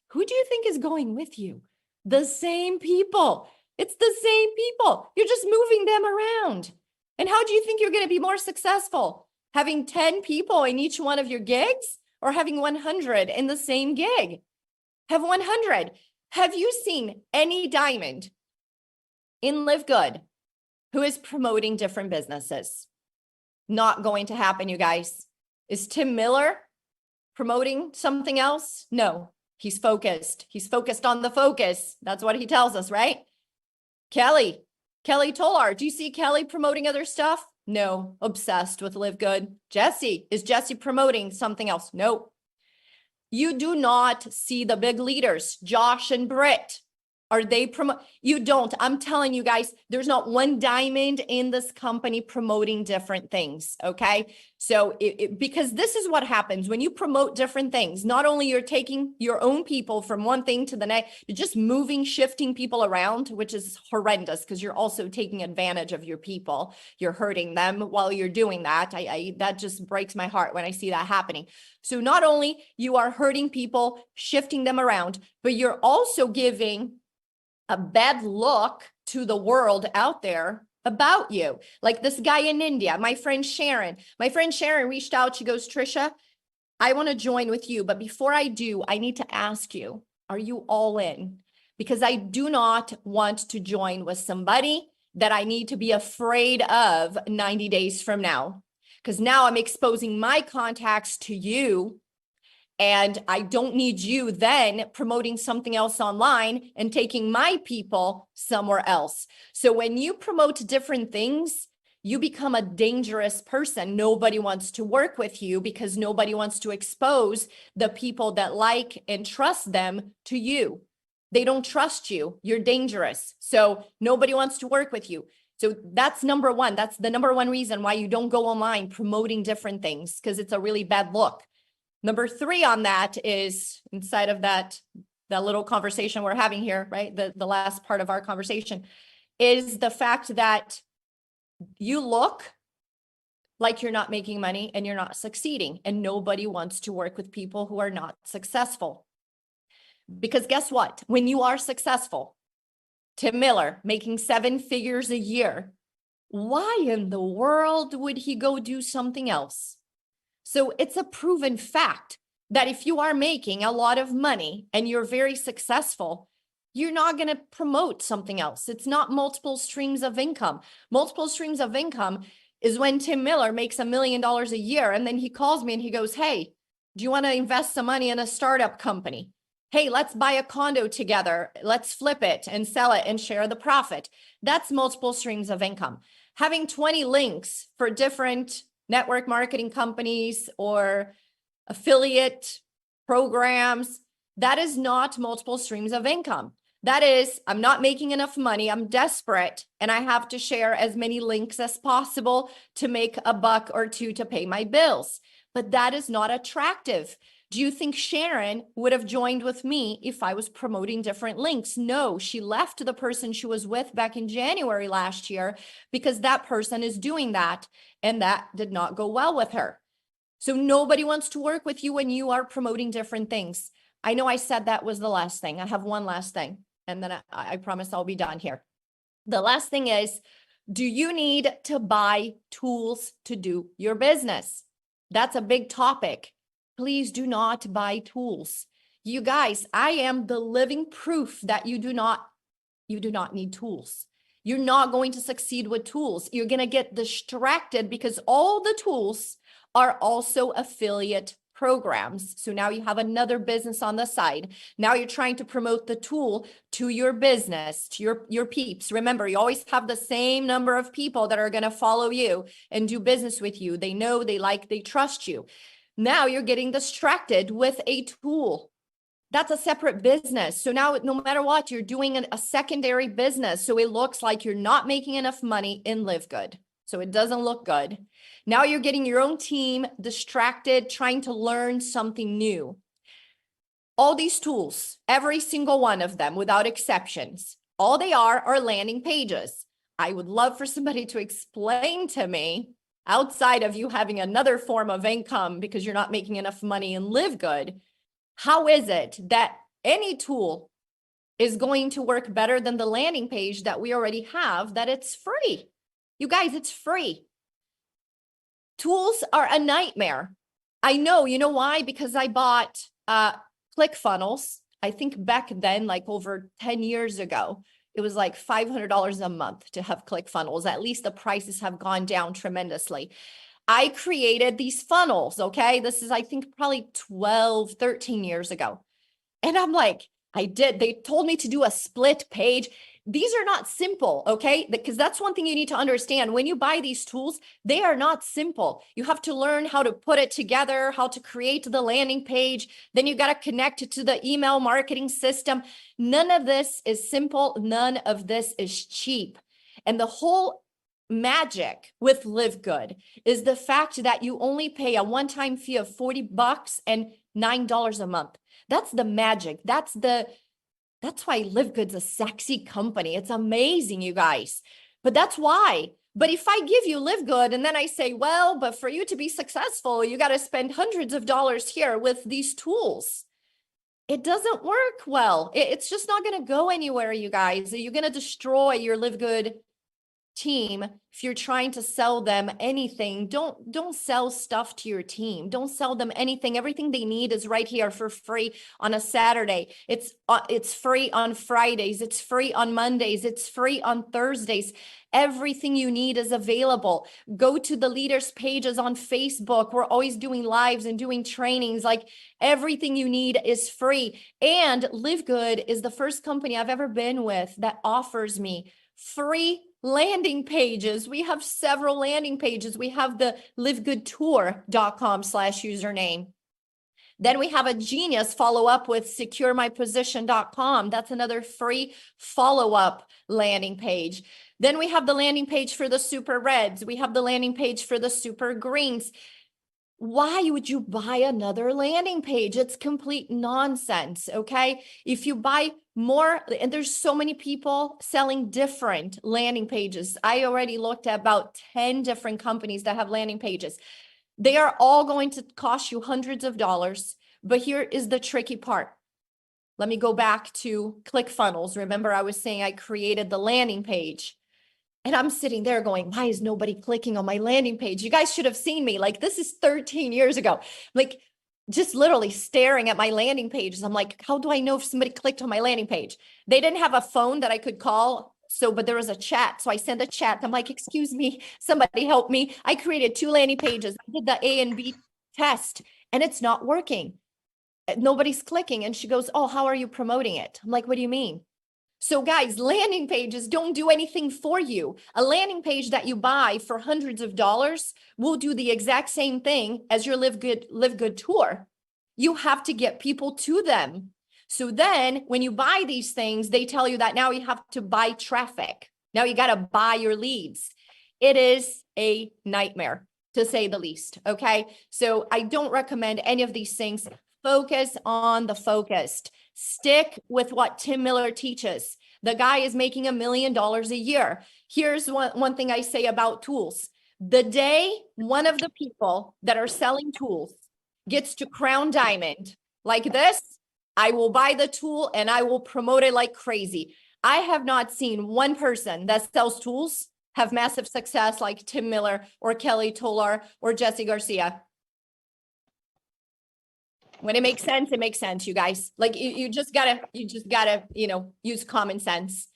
who do you think is going with you? The same people. It's the same people. You're just moving them around. And how do you think you're going to be more successful? Having 10 people in each one of your gigs or having 100 in the same gig? Have 100. Have you seen any diamond in Live Good who is promoting different businesses? Not going to happen, you guys. Is Tim Miller promoting something else? No, he's focused. He's focused on the focus. That's what he tells us, right? Kelly Tolar. Do you see Kelly promoting other stuff? No, obsessed with Live Good. Is Jesse promoting something else? No. You do not see the big leaders, Josh and Britt. Are they you don't. I'm telling you guys, there's not one diamond in this company promoting different things. Okay. So because this is what happens when you promote different things. Not only you're taking your own people from one thing to the next, you're just moving, shifting people around, which is horrendous because you're also taking advantage of your people. You're hurting them while you're doing that. That just breaks my heart when I see that happening. So not only you are hurting people, shifting them around, but you're also giving a bad look to the world out there about you. Like this guy in India, my friend Sharon reached out. She goes, Trisha, I want to join with you. But before I do, I need to ask you, are you all in? Because I do not want to join with somebody that I need to be afraid of 90 days from now. Because now I'm exposing my contacts to you. And I don't need you then promoting something else online and taking my people somewhere else. So when you promote different things, you become a dangerous person. Nobody wants to work with you because nobody wants to expose the people that like and trust them to you. They don't trust you. You're dangerous. So nobody wants to work with you. So that's number one. That's the number one reason why you don't go online promoting different things, because it's a really bad look. Number three on that is inside of that little conversation we're having here, right? The last part of our conversation is the fact that you look like you're not making money and you're not succeeding, and nobody wants to work with people who are not successful. Because guess what? When you are successful, Tim Miller making 7 figures a year, why in the world would he go do something else? So it's a proven fact that if you are making a lot of money and you're very successful, you're not going to promote something else. It's not multiple streams of income. Multiple streams of income is when Tim Miller makes $1 million a year and then he calls me and he goes, hey, do you want to invest some money in a startup company? Hey, let's buy a condo together. Let's flip it and sell it and share the profit. That's multiple streams of income. Having 20 links for different network marketing companies or affiliate programs, that is not multiple streams of income. That is, I'm not making enough money, I'm desperate, and I have to share as many links as possible to make a buck or two to pay my bills. But that is not attractive. Do you think Sharon would have joined with me if I was promoting different links? No, she left the person she was with back in January last year because that person is doing that, and that did not go well with her. So nobody wants to work with you when you are promoting different things. I know I said that was the last thing. I have one last thing, and then I promise I'll be done here. The last thing is, do you need to buy tools to do your business? That's a big topic. Please do not buy tools. You guys, I am the living proof that you do not need tools. You're not going to succeed with tools. You're going to get distracted because all the tools are also affiliate programs. So now you have another business on the side. Now you're trying to promote the tool to your business, to your peeps. Remember, you always have the same number of people that are going to follow you and do business with you. They know, they like, they trust you. Now you're getting distracted with a tool. That's a separate business. So now no matter what, you're doing a secondary business. So it looks like you're not making enough money in LIVEGOOD. So it doesn't look good. Now you're getting your own team distracted, trying to learn something new. All these tools, every single one of them without exceptions, all they are landing pages. I would love for somebody to explain to me, outside of you having another form of income because you're not making enough money in LIVEGOOD, how is it that any tool is going to work better than the landing page that we already have, that it's free? You guys, it's free. Tools are a nightmare. I know, you know why? Because I bought ClickFunnels. I think back then, like over 10 years ago, it was like $500 a month to have ClickFunnels. At least the prices have gone down tremendously. I created these funnels, okay? This is, I think, probably 12, 13 years ago. And I'm like, I did. They told me to do a split page. These are not simple, okay? Because that's one thing you need to understand. When you buy these tools, they are not simple. You have to learn how to put it together, how to create the landing page. Then you got to connect it to the email marketing system. None of this is simple. None of this is cheap. And the whole magic with Live Good is the fact that you only pay a one-time fee of $40 and $9 a month. That's the magic. That's why Live Good's a sexy company. It's amazing, you guys. But that's why. But if I give you Live Good and then I say, well, but for you to be successful, you got to spend hundreds of dollars here with these tools. It doesn't work well. It's just not going to go anywhere, you guys. You're going to destroy your Live Good team. If you're trying to sell them anything, don't sell stuff to your team. Don't sell them anything. Everything they need is right here for free on a Saturday. It's free on Fridays. It's free on Mondays. It's free on Thursdays. Everything you need is available. Go to the leaders pages on Facebook. We're always doing lives and doing trainings. Like, everything you need is free. And Live Good is the first company I've ever been with that offers me free landing pages. We have several landing pages. We have the livegoodtour.com/username. Then we have a genius follow-up with securemyposition.com. That's another free follow-up landing page. Then we have the landing page for the super reds. We have the landing page for the super greens. Why would you buy another landing page? It's complete nonsense, okay? If you buy more, and there's so many people selling different landing pages. I already looked at about 10 different companies that have landing pages. They are all going to cost you hundreds of dollars, but here is the tricky part. Let me go back to ClickFunnels. Remember, I was saying I created the landing page. And I'm sitting there going, why is nobody clicking on my landing page? You guys should have seen me. Like, this is 13 years ago. Like, just literally staring at my landing pages. I'm like, how do I know if somebody clicked on my landing page? They didn't have a phone that I could call. But there was a chat. So I sent a chat. I'm like, excuse me, somebody help me. I created 2 landing pages. I did the A and B test and it's not working. Nobody's clicking. And she goes, oh, how are you promoting it? I'm like, what do you mean? So guys, landing pages don't do anything for you. A landing page that you buy for hundreds of dollars will do the exact same thing as your Live Good tour. You have to get people to them. So then when you buy these things, they tell you that now you have to buy traffic. Now you got to buy your leads. It is a nightmare, to say the least. Okay. So I don't recommend any of these things. Focus on the focused. Stick with what Tim Miller teaches. The guy is making $1 million a year. Here's one thing I say about tools. The day one of the people that are selling tools gets to crown diamond like this, I will buy the tool and I will promote it like crazy. I have not seen one person that sells tools have massive success like Tim Miller or Kelly Tolar or Jesse Garcia. When it makes sense, you guys. Like, you just gotta, use common sense.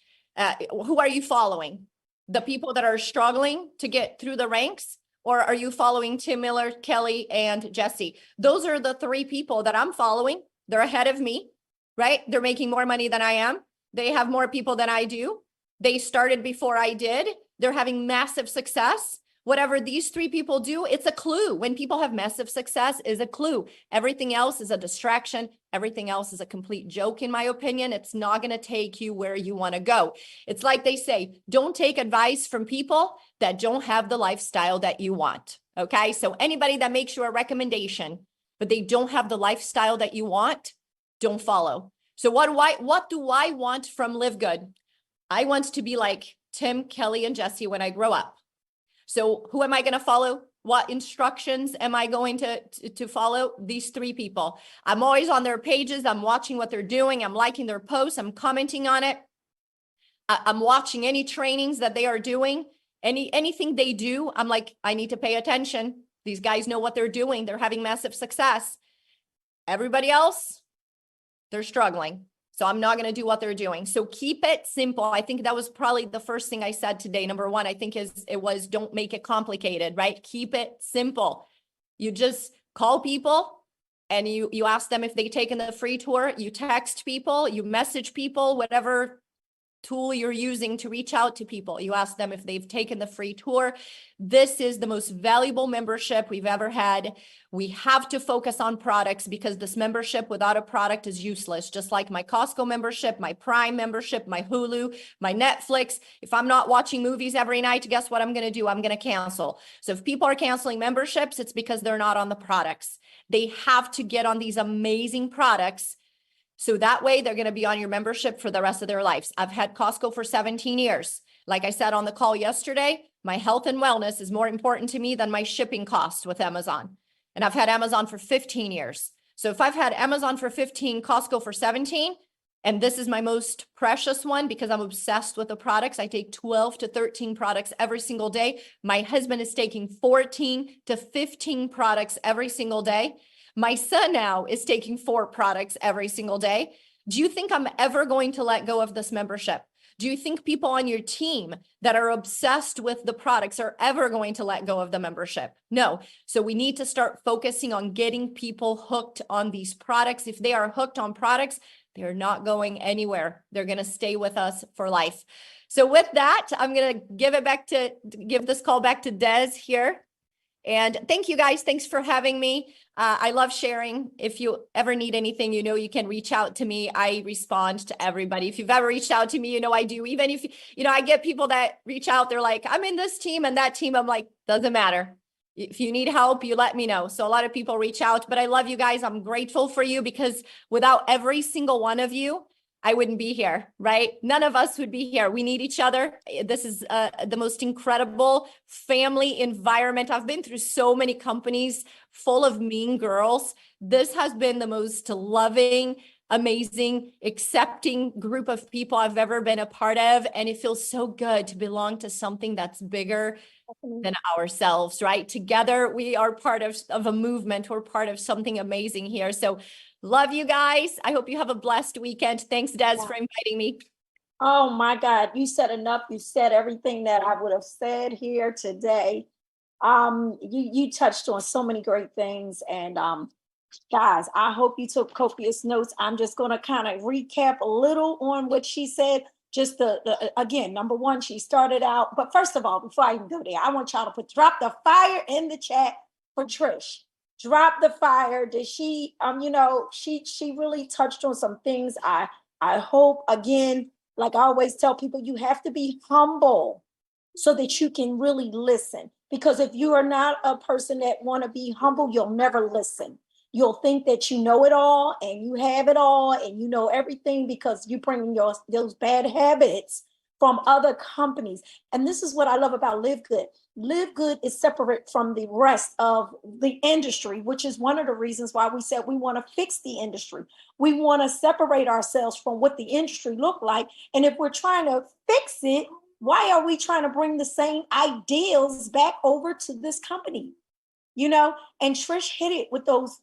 Who are you following? The people that are struggling to get through the ranks? Or are you following Tim Miller, Kelly, and Jesse? Those are the 3 people that I'm following. They're ahead of me, right? They're making more money than I am. They have more people than I do. They started before I did. They're having massive success. Whatever these 3 people do, it's a clue. When people have massive success, is a clue. Everything else is a distraction. Everything else is a complete joke, in my opinion. It's not going to take you where you want to go. It's like they say, don't take advice from people that don't have the lifestyle that you want. Okay. So anybody that makes you a recommendation, but they don't have the lifestyle that you want, don't follow. So what do I want from Live Good? I want to be like Tim, Kelly, and Jesse when I grow up. So who am I going to follow? What instructions am I going to follow? These 3 people. I'm always on their pages. I'm watching what they're doing. I'm liking their posts. I'm commenting on it. I'm watching any trainings that they are doing. Anything they do, I'm like, I need to pay attention. These guys know what they're doing. They're having massive success. Everybody else, they're struggling. So I'm not going to do what they're doing. So keep it simple. I think that was probably the first thing I said today. Number 1, I think it was don't make it complicated, right? Keep it simple. You just call people, and you ask them if they've taken the free tour, you text people, you message people, whatever tool you're using to reach out to people. You ask them if they've taken the free tour. This is the most valuable membership we've ever had. We have to focus on products because this membership without a product is useless. Just like my Costco membership, my Prime membership, my Hulu, my Netflix. If I'm not watching movies every night, guess what I'm going to do? I'm going to cancel. So if people are canceling memberships, it's because they're not on the products. They have to get on these amazing products. So that way they're going to be on your membership for the rest of their lives. I've had Costco for 17 years. Like I said on the call yesterday, my health and wellness is more important to me than my shipping cost with Amazon. And I've had Amazon for 15 years. So if I've had Amazon for 15, Costco for 17, and this is my most precious one because I'm obsessed with the products. I take 12 to 13 products every single day. My husband is taking 14 to 15 products every single day. My son now is taking 4 products every single day. Do you think I'm ever going to let go of this membership? Do you think people on your team that are obsessed with the products are ever going to let go of the membership? No. So we need to start focusing on getting people hooked on these products. If they are hooked on products, they're not going anywhere. They're going to stay with us for life. So with that, I'm going to give this call back to Des here. And thank you guys. Thanks for having me. I love sharing. If you ever need anything, you know, you can reach out to me. I respond to everybody. If you've ever reached out to me, you know, I do. Even if, you know, I get people that reach out, they're like, I'm in this team and that team. I'm like, doesn't matter. If you need help, you let me know. So a lot of people reach out, but I love you guys. I'm grateful for you because without every single one of you, I wouldn't be here, right? None of us would be here. We need each other. This is the most incredible family environment. I've been through so many companies full of mean girls. This has been the most loving, amazing, accepting group of people I've ever been a part of. And it feels so good to belong to something that's bigger than ourselves, right? Together, we are part of a movement. We're part of something amazing here. So love you guys. I hope you have a blessed weekend. Thanks, Des, for inviting me. Oh my God, you said enough. You said everything that I would have said here today. You touched on so many great things, and guys, I hope you took copious notes. I'm just going to kind of recap a little on what she said. Just again, number one, she started out. But first of all, before I even go there, I want y'all to drop the fire in the chat for Trish. Drop the fire. Did she? You know, she really touched on some things. I hope, again, like I always tell people, you have to be humble so that you can really listen. Because if you are not a person that want to be humble, you'll never listen. You'll think that you know it all and you have it all and you know everything because you bring those bad habits from other companies. And this is what I love about Live Good. Live Good is separate from the rest of the industry, which is one of the reasons why we said we want to fix the industry. We want to separate ourselves from what the industry look like. And if we're trying to fix it, why are we trying to bring the same ideals back over to this company? You know, and Trish hit it with those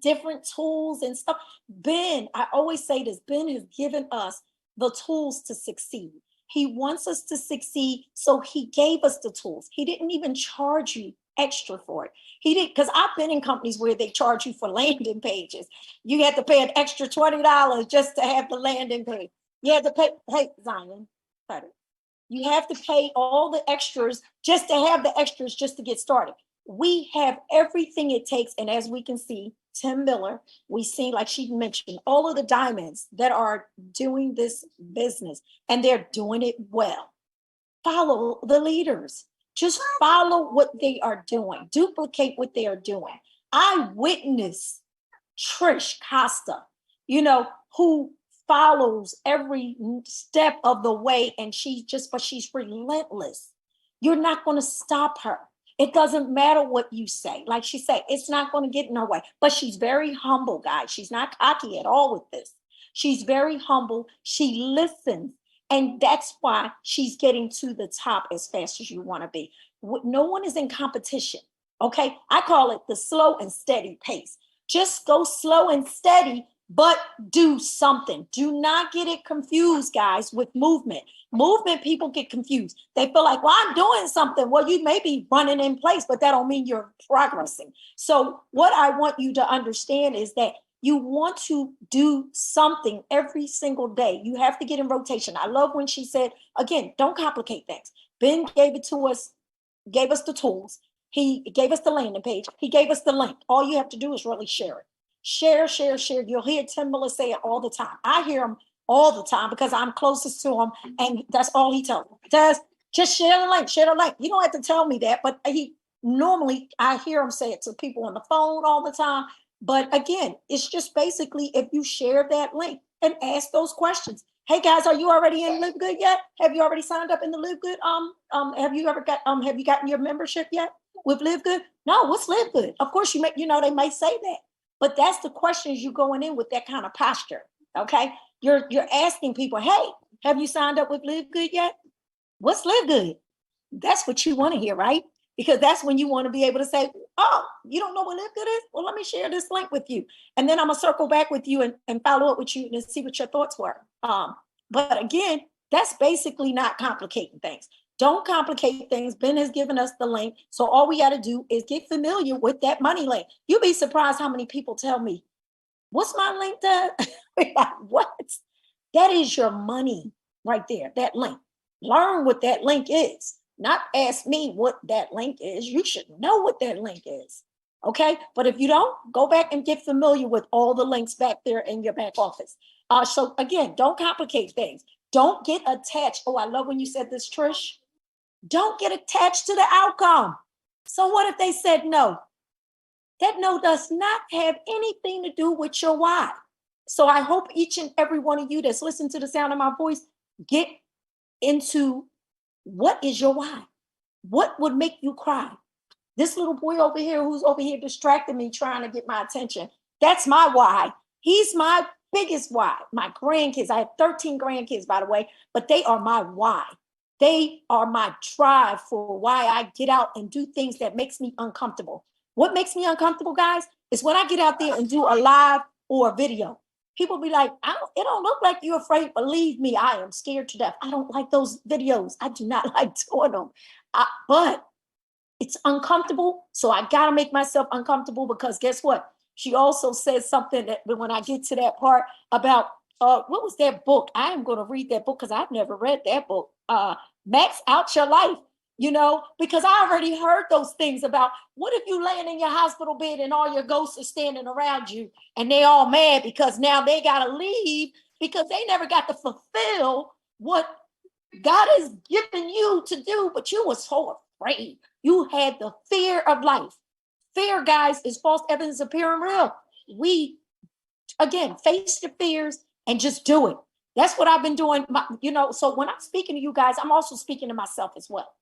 different tools and stuff. Ben, I always say this, Ben has given us the tools to succeed. He wants us to succeed, so he gave us the tools. He didn't even charge you extra for it. He did, because I've been in companies where they charge you for landing pages. You had to pay an extra $20 just to have the landing page. You had to pay, hey, Zion, cut it. You have to pay all the extras just to have the extras just to get started. We have everything it takes. And as we can see, Tim Miller, we see, like she mentioned, all of the diamonds that are doing this business, and they're doing it well. Follow the leaders. Just follow what they are doing. Duplicate what they are doing. I witnessed Trish Costa, you know, who follows every step of the way, and but she's relentless. You're not going to stop her. It doesn't matter what you say. Like she said, it's not going to get in her way. But she's very humble, guys. She's not cocky at all with this. She's very humble. She listens. And that's why she's getting to the top as fast as you want to be. No one is in competition. Okay? I call it the slow and steady pace. Just go slow and steady. but do something. Do not get it confused, guys, with movement. Movement, people get confused. They feel like, well, I'm doing something. Well, you may be running in place, but that don't mean you're progressing. So what I want you to understand is that you want to do something every single day. You have to get in rotation. I love when she said, again, don't complicate things. Ben gave it to us, gave us the tools. He gave us the landing page. He gave us the link. All you have to do is really share it. Share, share, share. You'll hear Tim Miller say it all the time. I hear him all the time because I'm closest to him, and that's all he tells me. Just share the link, share the link. You don't have to tell me that, but I hear him say it to people on the phone all the time. But again, it's just basically if you share that link and ask those questions. Hey guys, are you already in Live Good yet? Have you already signed up in the Live Good? Have you gotten your membership yet with Live Good? No, what's Live Good? Of course, they might say that. But that's the questions you going in with that kind of posture, okay? You're asking people, hey, have you signed up with Live Good yet? What's Live Good? That's what you want to hear, right? Because that's when you want to be able to say, oh, you don't know what Live Good is? Well, let me share this link with you. And then I'm going to circle back with you and follow up with you and see what your thoughts were. But again, that's basically not complicating things. Don't complicate things. Ben has given us the link. So all we got to do is get familiar with that money link. You'll be surprised how many people tell me, what's my link to? What? That is your money right there, that link. Learn what that link is. Not ask me what that link is. You should know what that link is. Okay? But if you don't, go back and get familiar with all the links back there in your back office. So again, don't complicate things. Don't get attached. Oh, I love when you said this, Trish. Don't get attached to the outcome. So what if they said no? That no does not have anything to do with your why. So I hope each and every one of you that's listening to the sound of my voice get into what is your why? What would make you cry? This little boy over here who's over here distracting me, trying to get my attention, that's my why. He's my biggest why. My grandkids, I have 13 grandkids, by the way, but they are my why. They are my drive for why I get out and do things that makes me uncomfortable. What makes me uncomfortable, guys, is when I get out there and do a live or a video. People be like, it don't look like you're afraid. Believe me, I am scared to death. I don't like those videos. I do not like doing them. But it's uncomfortable. So I got to make myself uncomfortable because guess what? She also says something that when I get to that part about, what was that book? I am going to read that book because I've never read that book. Max Out Your Life. Because I already heard those things about what if you laying in your hospital bed and all your ghosts are standing around you and they all mad because now they got to leave because they never got to fulfill what God has given you to do, but you were so afraid. You had the fear of life. Fear, guys, is false evidence appearing real. We, again, face the fears and just do it. That's what I've been doing. So when I'm speaking to you guys, I'm also speaking to myself as well.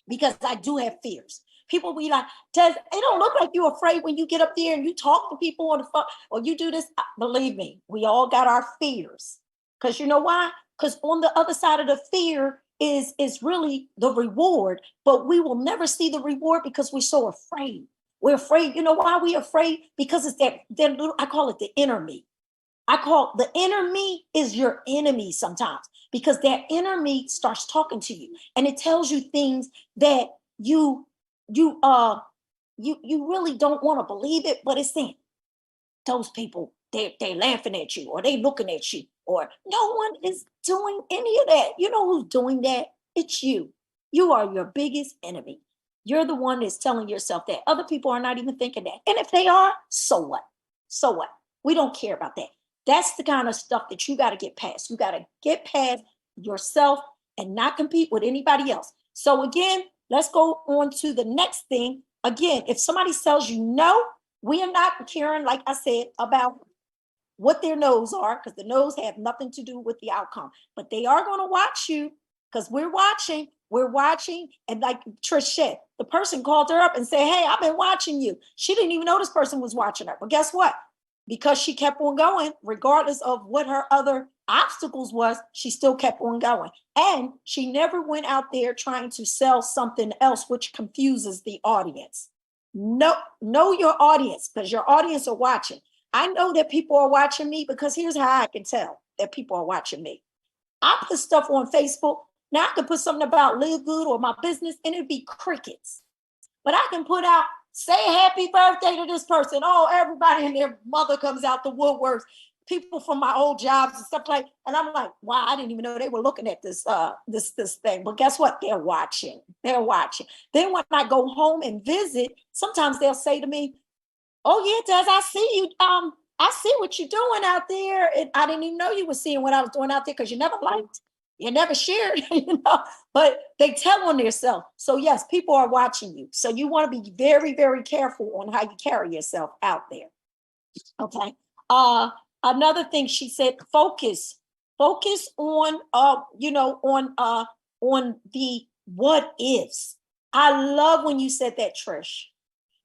Because I do have fears. People be like, Tez, it don't look like you're afraid when you get up there and you talk to people on the phone or you do this. Believe me, we all got our fears. Because you know why? Because on the other side of the fear is really the reward, but we will never see the reward because we're so afraid. We're afraid. You know why we're afraid? Because it's that little, I call it the inner me. The inner me is your enemy sometimes because that inner me starts talking to you and it tells you things that you really don't want to believe it, but it's saying those people, they're laughing at you or they looking at you or no one is doing any of that. You know who's doing that? It's you. You are your biggest enemy. You're the one that's telling yourself that. Other people are not even thinking that. And if they are, so what? So what? We don't care about that. That's the kind of stuff that you got to get past. You got to get past yourself and not compete with anybody else. So again, let's go on to the next thing. Again, if somebody tells you no, we are not caring, like I said, about what their no's are, because the no's have nothing to do with the outcome. But they are going to watch you because we're watching. We're watching. And like Trish said, the person called her up and said, hey, I've been watching you. She didn't even know this person was watching her. But guess what? Because she kept on going, regardless of what her other obstacles was, she still kept on going. And she never went out there trying to sell something else, which confuses the audience. Know your audience, because your audience are watching. I know that people are watching me because here's how I can tell that people are watching me. I put stuff on Facebook. Now I can put something about Live Good or my business and it'd be crickets. But I can put out, say happy birthday to this person. Oh, everybody and their mother comes out the woodworks. People from my old jobs and stuff like, and I'm like, wow, I didn't even know they were looking at this thing. But guess what? They're watching. They're watching. Then when I go home and visit, sometimes they'll say to me, oh yeah, Des, I see you. I see what you're doing out there. And I didn't even know you were seeing what I was doing out there because you never liked, you never shared, but they tell on themselves. So yes, people are watching you. So you want to be very, very careful on how you carry yourself out there. Okay. Another thing she said, focus on, on the what ifs. I love when you said that, Trish,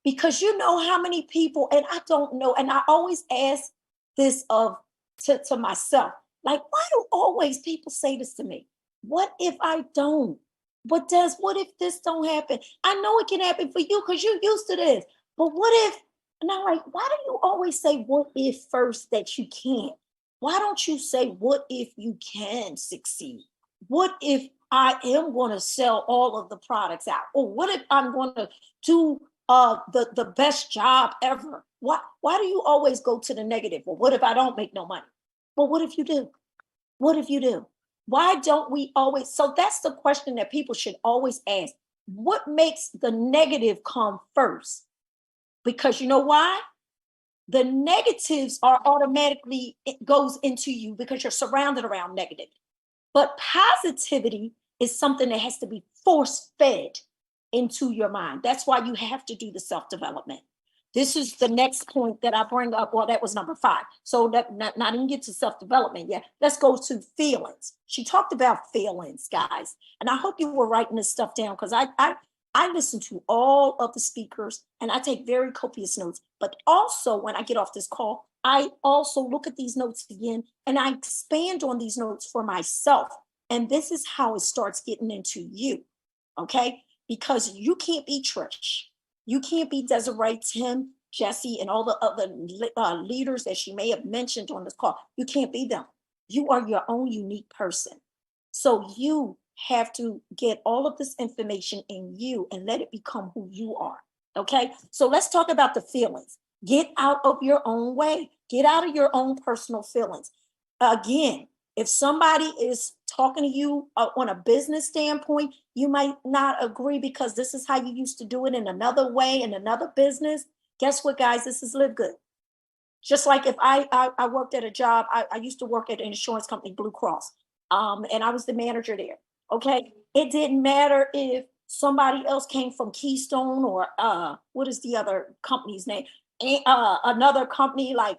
because you know how many people, and I don't know, and I always ask this to myself, like, why do always people say this to me? What if I don't? What if this don't happen? I know it can happen for you because you're used to this, but what if, and I'm like, why do you always say what if first that you can't? Why don't you say what if you can succeed? What if I am going to sell all of the products out? Or what if I'm going to do the best job ever? Why do you always go to the negative? Well, what if I don't make no money? Well, what if you do? What if you do? Why don't we always? So that's the question that people should always ask. What makes the negative come first? Because you know why? The negatives are automatically, it goes into you because you're surrounded around negative. But positivity is something that has to be force fed into your mind. That's why you have to do the self-development. This is the next point that I bring up. Well, that was number 5. So that not even get to self-development yet. Let's go to feelings. She talked about feelings, guys. And I hope you were writing this stuff down because I listen to all of the speakers and I take very copious notes. But also when I get off this call, I also look at these notes again and I expand on these notes for myself. And this is how it starts getting into you. Okay? Because you can't be Trish. You can't be Desiree, Tim, Jesse, and all the other leaders that she may have mentioned on this call. You can't be them. You are your own unique person. So you have to get all of this information in you and let it become who you are. Okay? So let's talk about the feelings. Get out of your own way. Get out of your own personal feelings. Again, if somebody is talking to you on a business standpoint, you might not agree because this is how you used to do it in another way, in another business. Guess what, guys? This is Live Good. Just like if I worked at a job, I used to work at an insurance company, Blue Cross, and I was the manager there. Okay. It didn't matter if somebody else came from Keystone or what is the other company's name? Another company like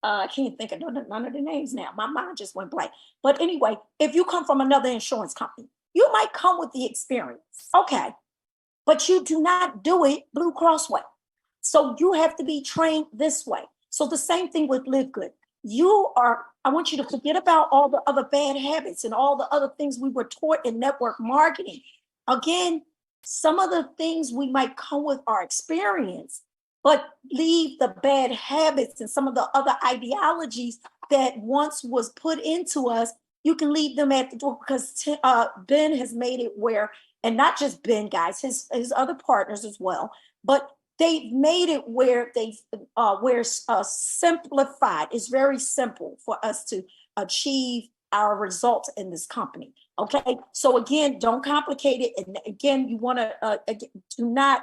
I can't think of none of the names now. My mind just went blank. But anyway, if you come from another insurance company, you might come with the experience. Okay. But you do not do it Blue Cross way. So you have to be trained this way. So the same thing with Live Good. I want you to forget about all the other bad habits and all the other things we were taught in network marketing. Again, some of the things we might come with our experience, but leave the bad habits and some of the other ideologies that once was put into us. You can leave them at the door because Ben has made it where, and not just Ben, guys, his other partners as well, but they've made it where simplified. It's very simple for us to achieve our results in this company. Okay, so again, don't complicate it. And again, you want to do not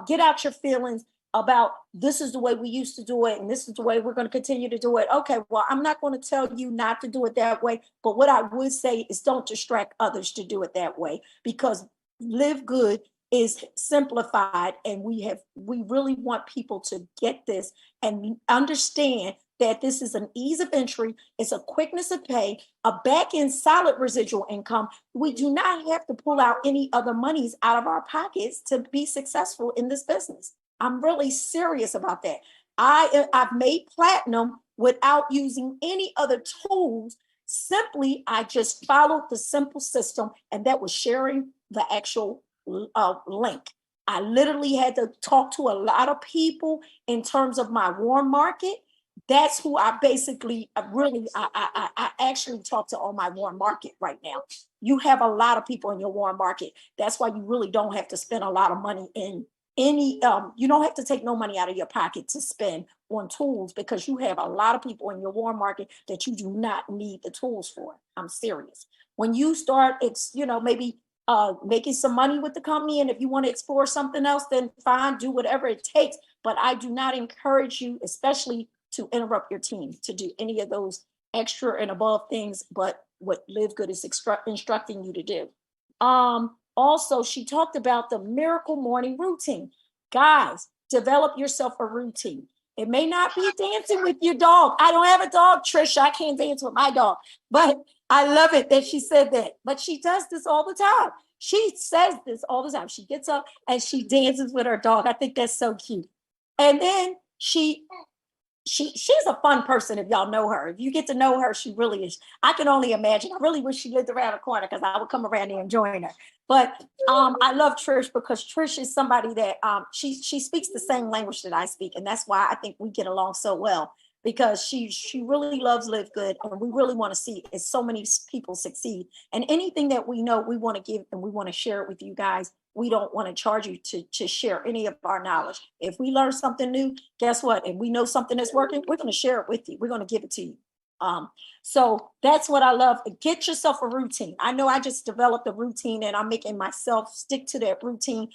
get out your feelings about this is the way we used to do it and this is the way we're going to continue to do it. Okay, well, I'm not going to tell you not to do it that way, but what I would say is don't distract others to do it that way, because Live Good is simplified, and we really want people to get this and understand that this is an ease of entry, it's a quickness of pay, a back-end solid residual income. We do not have to pull out any other monies out of our pockets to be successful in this business. I'm really serious about that. I've made platinum without using any other tools. Simply, I just followed the simple system, and that was sharing the actual link. I literally had to talk to a lot of people in terms of my warm market. That's who I basically I actually talk to on my warm market right now. You have a lot of people in your warm market. That's why you really don't have to spend a lot of money in any you don't have to take no money out of your pocket to spend on tools, because you have a lot of people in your warm market that you do not need the tools for. I'm serious. When you start, it's, you know, maybe making some money with the company, and if you want to explore something else, then fine, do whatever it takes. But I do not encourage you, especially to interrupt your team, to do any of those extra and above things, but what Live Good is instructing you to do. Also, she talked about the miracle morning routine. Guys, develop yourself a routine. It may not be dancing with your dog. I don't have a dog, Trisha. I can't dance with my dog, but I love it that she said that. But she does this all the time. She says this all the time. She gets up and she dances with her dog. I think that's so cute. And then she's a fun person. If y'all know her, if you get to know her, she really is. I can only imagine. I really wish she lived around the corner, because I would come around there and join her. But I love Trish, because Trish is somebody that she speaks the same language that I speak, and that's why I think we get along so well, because she really loves Live Good, and we really want to see is so many people succeed. And anything that we know, we want to give and we want to share it with you guys. We don't want to charge you to share any of our knowledge. If we learn something new, guess what? If we know something that's working, we're going to share it with you. We're going to give it to you. So that's what I love. Get yourself a routine. I know I just developed a routine, and I'm making myself stick to that routine.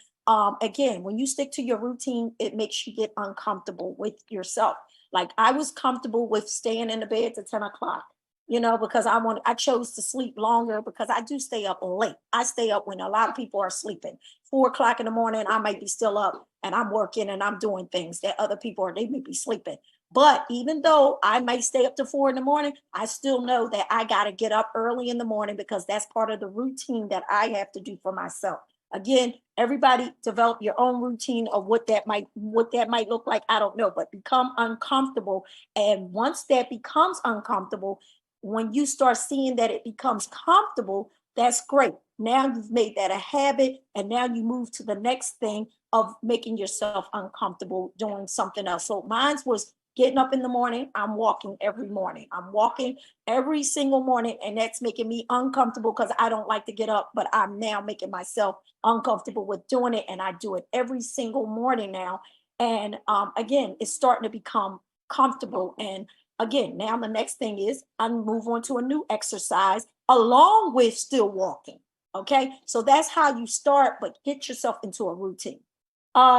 Again, when you stick to your routine, it makes you get uncomfortable with yourself. Like, I was comfortable with staying in the bed to 10 o'clock, you know, because I chose to sleep longer, because I do stay up late. I stay up when a lot of people are sleeping. 4 o'clock in the morning, I might be still up and I'm working and I'm doing things that other people they may be sleeping. But even though I might stay up to 4 in the morning, I still know that I got to get up early in the morning, because that's part of the routine that I have to do for myself. Again, everybody develop your own routine of what that might look like. I don't know, but become uncomfortable. And once that becomes uncomfortable, when you start seeing that it becomes comfortable, that's great. Now you've made that a habit, and now you move to the next thing of making yourself uncomfortable doing something else. So mine was getting up in the morning. I'm walking every morning. I'm walking every single morning, and that's making me uncomfortable, because I don't like to get up, but I'm now making myself uncomfortable with doing it, and I do it every single morning now. And again, it's starting to become comfortable. And again, now the next thing is I move on to a new exercise along with still walking. Okay, so that's how you start, but get yourself into a routine.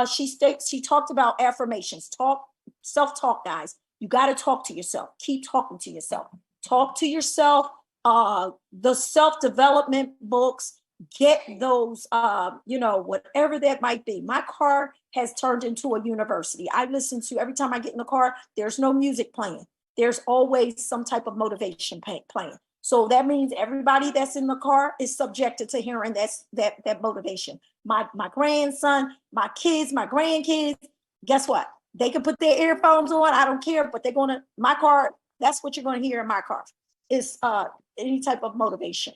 She talked about affirmations. Self-talk, guys. You got to talk to yourself. Keep talking to yourself. Talk to yourself. The self-development books, get those, whatever that might be. My car has turned into a university. I listen to, every time I get in the car, there's no music playing. There's always some type of motivation playing. So that means everybody that's in the car is subjected to hearing that motivation. My grandson, my kids, my grandkids, guess what? They can put their earphones on. I don't care, but my car, that's what you're going to hear in my car. Is any type of motivation.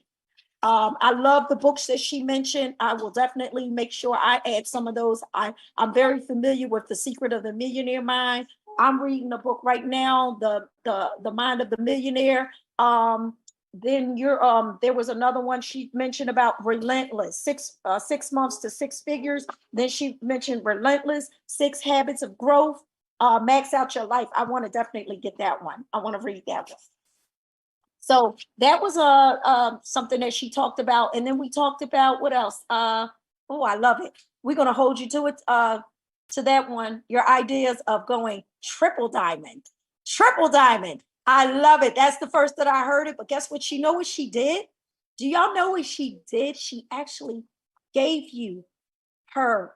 I love the books that she mentioned. I will definitely make sure I add some of those. I'm very familiar with The Secret of the Millionaire Mind. I'm reading a book right now, the Mind of the Millionaire. Then there was another one she mentioned about Relentless, 6 months to 6 figures. Then she mentioned Relentless, 6 Habits of Growth, Max Out Your Life. I want to definitely get that one. I want to read that one. So that was something that she talked about. And then we talked about what else? I love it. We're going to hold you to it, to that one. Your ideas of going triple diamond. Triple diamond. I love it. That's the first that I heard it. But guess what? You know what she did? Do y'all know what she did? She actually gave you her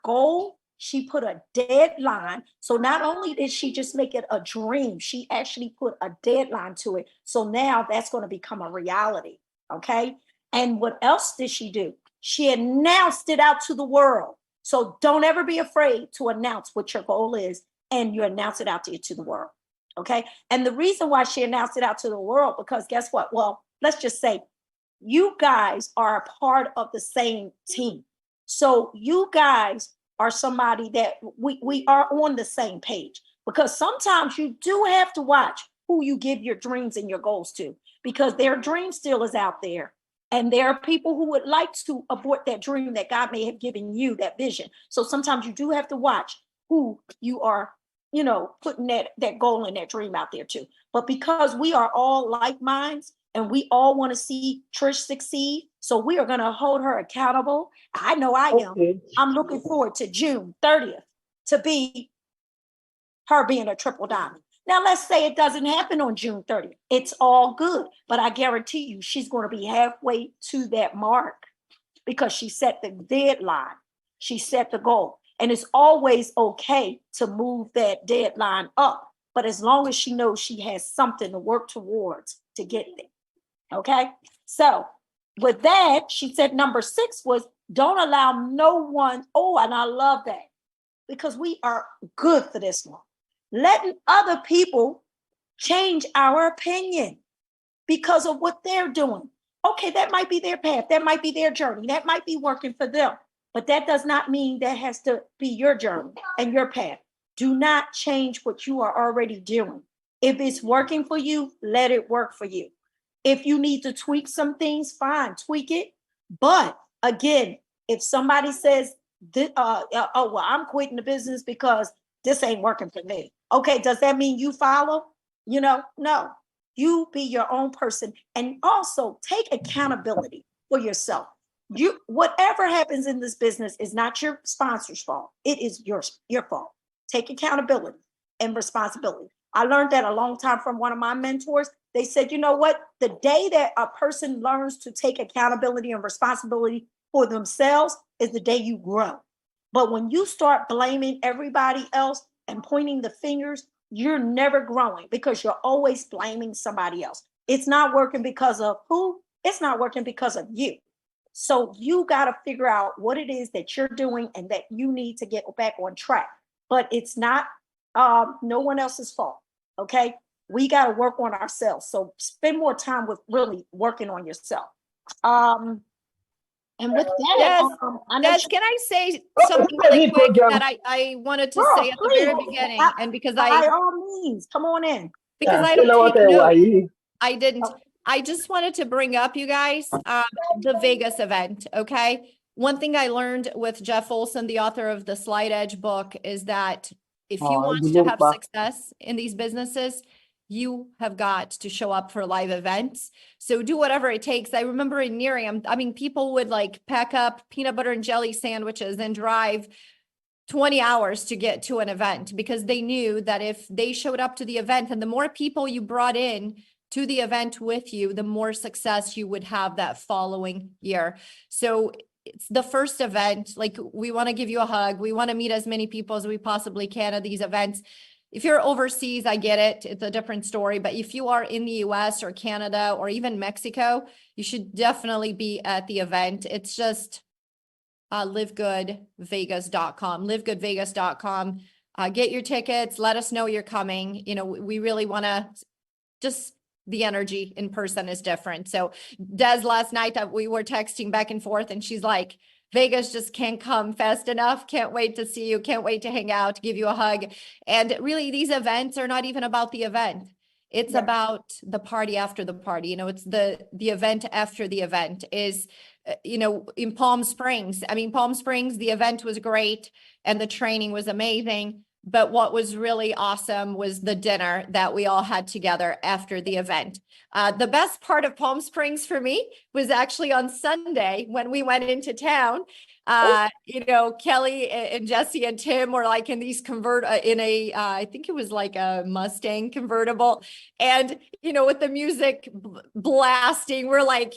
goal. She put a deadline. So not only did she just make it a dream, she actually put a deadline to it. So now that's going to become a reality. Okay. And what else did she do? She announced it out to the world. So don't ever be afraid to announce what your goal is, and you announce it out to the world. Okay. And the reason why she announced it out to the world, because guess what? Well, let's just say you guys are a part of the same team. So you guys are somebody that we are on the same page, because sometimes you do have to watch who you give your dreams and your goals to, because their dream still is out there. And there are people who would like to abort that dream that God may have given you, that vision. So sometimes you do have to watch who you are, putting that goal and that dream out there too. But because we are all like minds and we all want to see Trish succeed, so we are going to hold her accountable. I know I am. Okay. I'm looking forward to June 30th to be her being a triple diamond. Now, let's say it doesn't happen on June 30th. It's all good. But I guarantee you, she's going to be halfway to that mark because she set the deadline. She set the goal. And it's always okay to move that deadline up. But as long as she knows she has something to work towards to get there. Okay? So with that, she said number 6 was don't allow no one. Oh, and I love that, because we are good for this one. Letting other people change our opinion because of what they're doing. Okay, that might be their path. That might be their journey. That might be working for them. But that does not mean that has to be your journey and your path. Do not change what you are already doing. If it's working for you, let it work for you. If you need to tweak some things, fine, tweak it. But again, if somebody says, oh, well, I'm quitting the business because this ain't working for me. Okay, does that mean you follow? No. You be your own person, and also take accountability for yourself. Whatever happens in this business is not your sponsor's fault. It is your fault. Take accountability and responsibility. I learned that a long time from one of my mentors. They said, you know what? The day that a person learns to take accountability and responsibility for themselves is the day you grow. But when you start blaming everybody else and pointing the fingers, you're never growing, because you're always blaming somebody else. It's not working because of who? It's not working because of you. So you got to figure out what it is that you're doing and that you need to get back on track. But it's not no one else's fault. Okay. We got to work on ourselves. So spend more time with really working on yourself. And with that, Des, can I say something really quick that I wanted to say at the very beginning? And because by all means, come on in. Because I don't take notes. I didn't. I just wanted to bring up, you guys, the Vegas event. Okay. One thing I learned with Jeff Olson, the author of the Slide Edge book, is that if you want to have success in these businesses, you have got to show up for live events. So do whatever it takes. I remember in Nerium, people would like pack up peanut butter and jelly sandwiches and drive 20 hours to get to an event, because they knew that if they showed up to the event, and the more people you brought in to the event with you, the more success you would have that following year. So it's the first event. Like, we want to give you a hug. We want to meet as many people as we possibly can at these events. If you're overseas, I get it. It's a different story. But if you are in the US or Canada or even Mexico, you should definitely be at the event. It's just livegoodvegas.com, livegoodvegas.com. Get your tickets. Let us know you're coming. We really want to just, the energy in person is different. So Des, last night we were texting back and forth, and she's like, Vegas just can't come fast enough. Can't wait to see you. Can't wait to hang out, give you a hug. And really, these events are not even about the event. It's about the party after the party. It's the event after the event is, in Palm Springs. Palm Springs, the event was great and the training was amazing. But what was really awesome was the dinner that we all had together after the event. The best part of Palm Springs for me was actually on Sunday when we went into town. Kelly and Jesse and Tim were like in these I think it was like a Mustang convertible. And, with the music blasting, we're like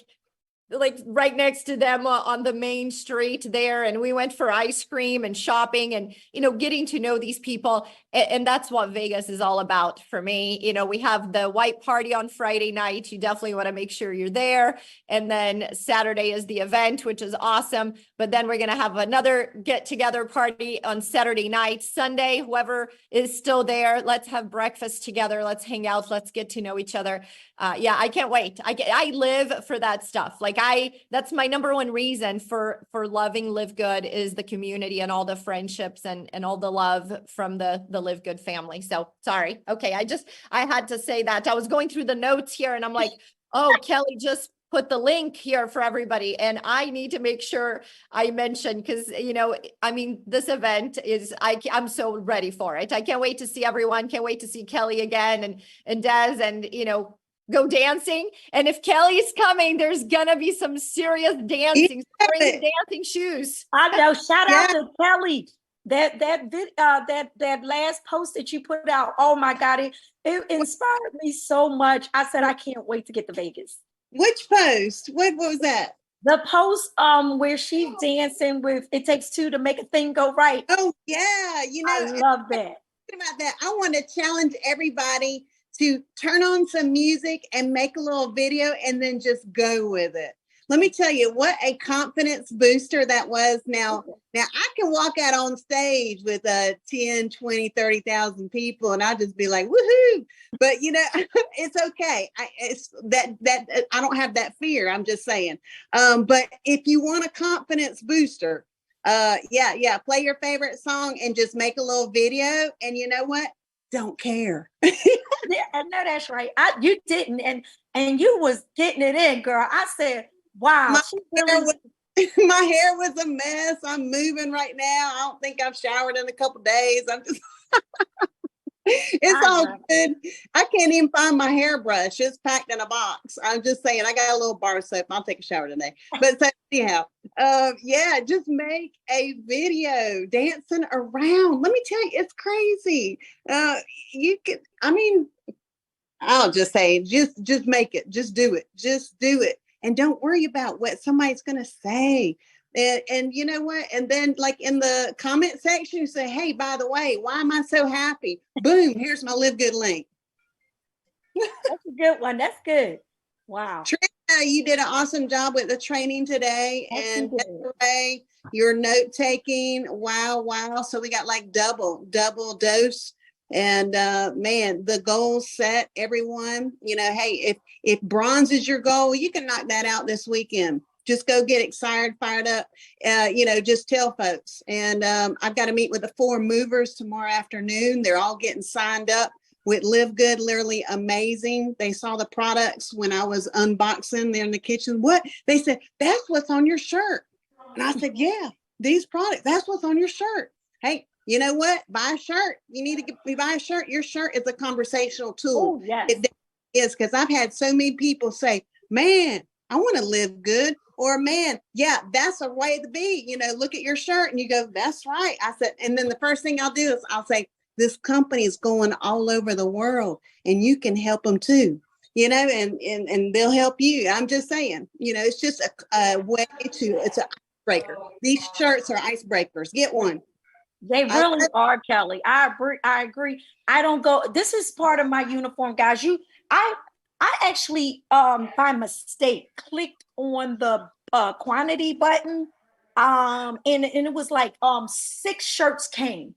right next to them on the main street there. And we went for ice cream and shopping and, getting to know these people. And that's what Vegas is all about for me. We have the white party on Friday night. You definitely want to make sure you're there. And then Saturday is the event, which is awesome. But then we're going to have another get together party on Saturday night. Sunday, whoever is still there, let's have breakfast together. Let's hang out. Let's get to know each other. yeah, I can't wait. I live for that stuff. Like that's my number one reason for loving Live Good is the community and all the friendships and all the love from the Live Good family. So sorry. Okay. I had to say that. I was going through the notes here and I'm like, oh, Kelly just put the link here for everybody. And I need to make sure I mention, because, I mean, this event is, I'm so ready for it. I can't wait to see everyone. Can't wait to see Kelly again and Des and, go dancing. And if Kelly's coming, there's gonna be some serious dancing, dancing shoes. I know. Shout out to Kelly. That last post that you put out. Oh my God, it inspired me so much. I said I can't wait to get to Vegas. Which post? What was that? The post where she's dancing with "It Takes Two to Make a Thing Go Right." Oh yeah, I love that. About that, I want to challenge everybody to turn on some music and make a little video and then just go with it. Let me tell you what a confidence booster that was. Now I can walk out on stage with 10, 20, 30,000 people and I'll just be like, woohoo. But it's okay. I don't have that fear. I'm just saying. But if you want a confidence booster, play your favorite song and just make a little video. And you know what? Don't care. Yeah, I know that's right. You didn't, and you was getting it in, girl. I said, wow. My hair was a mess. I'm moving right now. I don't think I've showered in a couple days. I'm just it's all good. I can't even find my hairbrush. It's packed in a box. I'm just saying, I got a little bar soap. I'll take a shower today. But so anyhow, just make a video dancing around. Let me tell you, it's crazy. I'll just say, just make it. Just do it. Just do it. And don't worry about what somebody's going to say. And you know what? And then like in the comment section, you say, hey, by the way, why am I so happy? Boom, here's my Live Good link. That's a good one. That's good. Wow. Trina, you did an awesome job with the training today. And Desiree, your note taking. Wow. So we got like double dose. And man, the goals set, everyone, hey, if bronze is your goal, you can knock that out this weekend. Just go get excited, fired up, just tell folks. And I've got to meet with the 4 movers tomorrow afternoon. They're all getting signed up with Live Good, literally amazing. They saw the products when I was unboxing. They're in the kitchen. What? They said, that's what's on your shirt. And I said, yeah, these products, that's what's on your shirt. Hey, you know what? Buy a shirt. You need to buy a shirt. Your shirt is a conversational tool. Oh, yes. It is, because I've had so many people say, man, I want to live good. Or man, yeah, that's a way to be, look at your shirt and you go, that's right. I said, and then the first thing I'll do is I'll say, this company is going all over the world and you can help them too, and they'll help you. I'm just saying, it's just a way it's an icebreaker. These shirts are icebreakers. Get one. They really are, Kelly. I agree. I don't go. This is part of my uniform, guys. I actually, by mistake, clicked on the quantity button, and it was like 6 shirts came,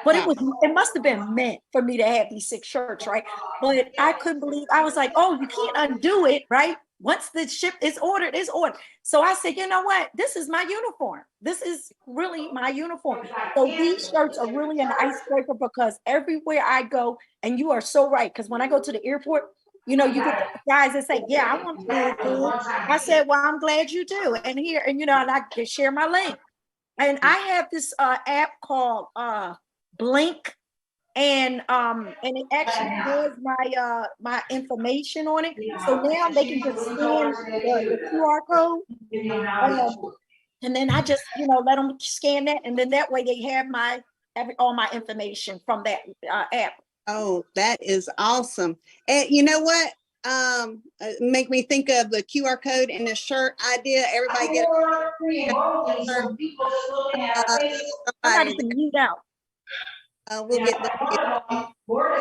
but it must have been meant for me to have these 6 shirts, right? But I couldn't believe. I was like, oh, you can't undo it, right? Once the ship is ordered, it's ordered. So I said, you know what? This is my uniform. This is really my uniform. So these shirts are really an icebreaker because everywhere I go, and you are so right, because when I go to the airport, you get the guys that say, yeah, I want to live good. I said, well, I'm glad you do. And and I can share my link. And I have this app called Blink. And it actually has my information on it. So now they can just scan the QR code. And then I just, let them scan that. And then that way they have all my information from that app. Oh, that is awesome. And you know what? Make me think of the QR code in the shirt idea. Everybody get I got to mute out. We'll get them. Hold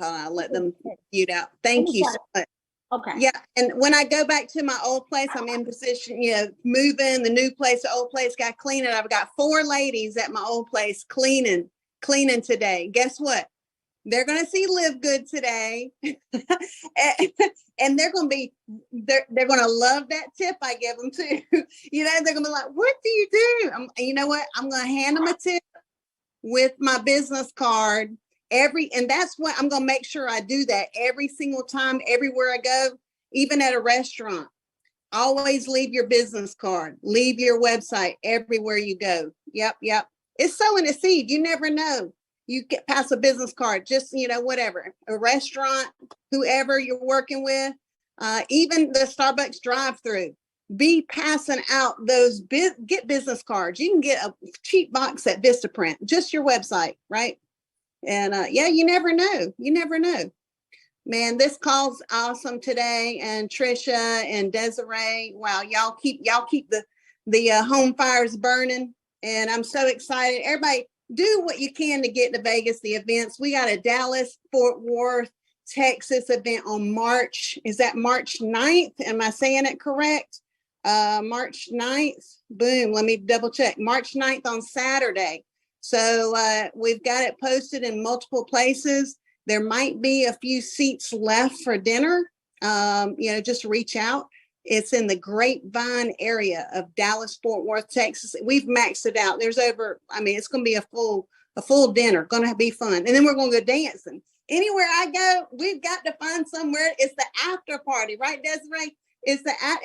on, I'll let them mute out. Thank you so much. Okay. Yeah, and when I go back to my old place, I'm in position, moving the new place, the old place, got cleaning. I've got 4 ladies at my old place cleaning today. Guess what? They're going to see Live Good today. And they're going to love that tip I give them too. You know, they're going to be like, what do you do? You know what? I'm going to hand them a tip with my business card and that's what I'm going to make sure I do that every single time, everywhere I go, even at a restaurant. Always leave your business card, leave your website everywhere you go. Yep. It's sowing a seed. You never know. You get pass a business card, just, you know, whatever, a restaurant, whoever you're working with, even the Starbucks drive-through, be passing out those get business cards. You can get a cheap box at Vistaprint, just your website, right? And yeah, you never know. You never know. Man, this call's awesome today. And Trisha and Desiree, wow, y'all keep the home fires burning. And I'm so excited. Everybody, do what you can to get to Vegas, the events. We got a Dallas, Fort Worth, Texas event on March. Is that March 9th? Am I saying it correct? March 9th. Boom. Let me double check. March 9th on Saturday. So we've got it posted in multiple places. There might be a few seats left for dinner. You know, just reach out. It's in the Grapevine area of Dallas, Fort Worth, Texas. We've maxed it out. There's over, I mean, it's going to be a full dinner, going to be fun. And then we're going to go dancing. Anywhere I go, we've got to find somewhere. It's the after party, right, Desiree?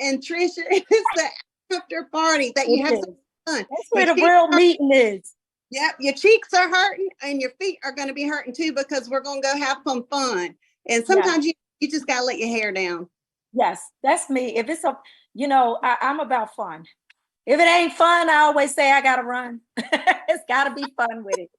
And Trisha, it's the after party that you have some fun. That's where the real meeting is. Yep, your cheeks are hurting and your feet are going to be hurting too, because we're going to go have some fun. And sometimes you just got to let your hair down. Yes, that's me. If it's I'm about fun. If it ain't fun, I always say I got to run. It's got to be fun with it.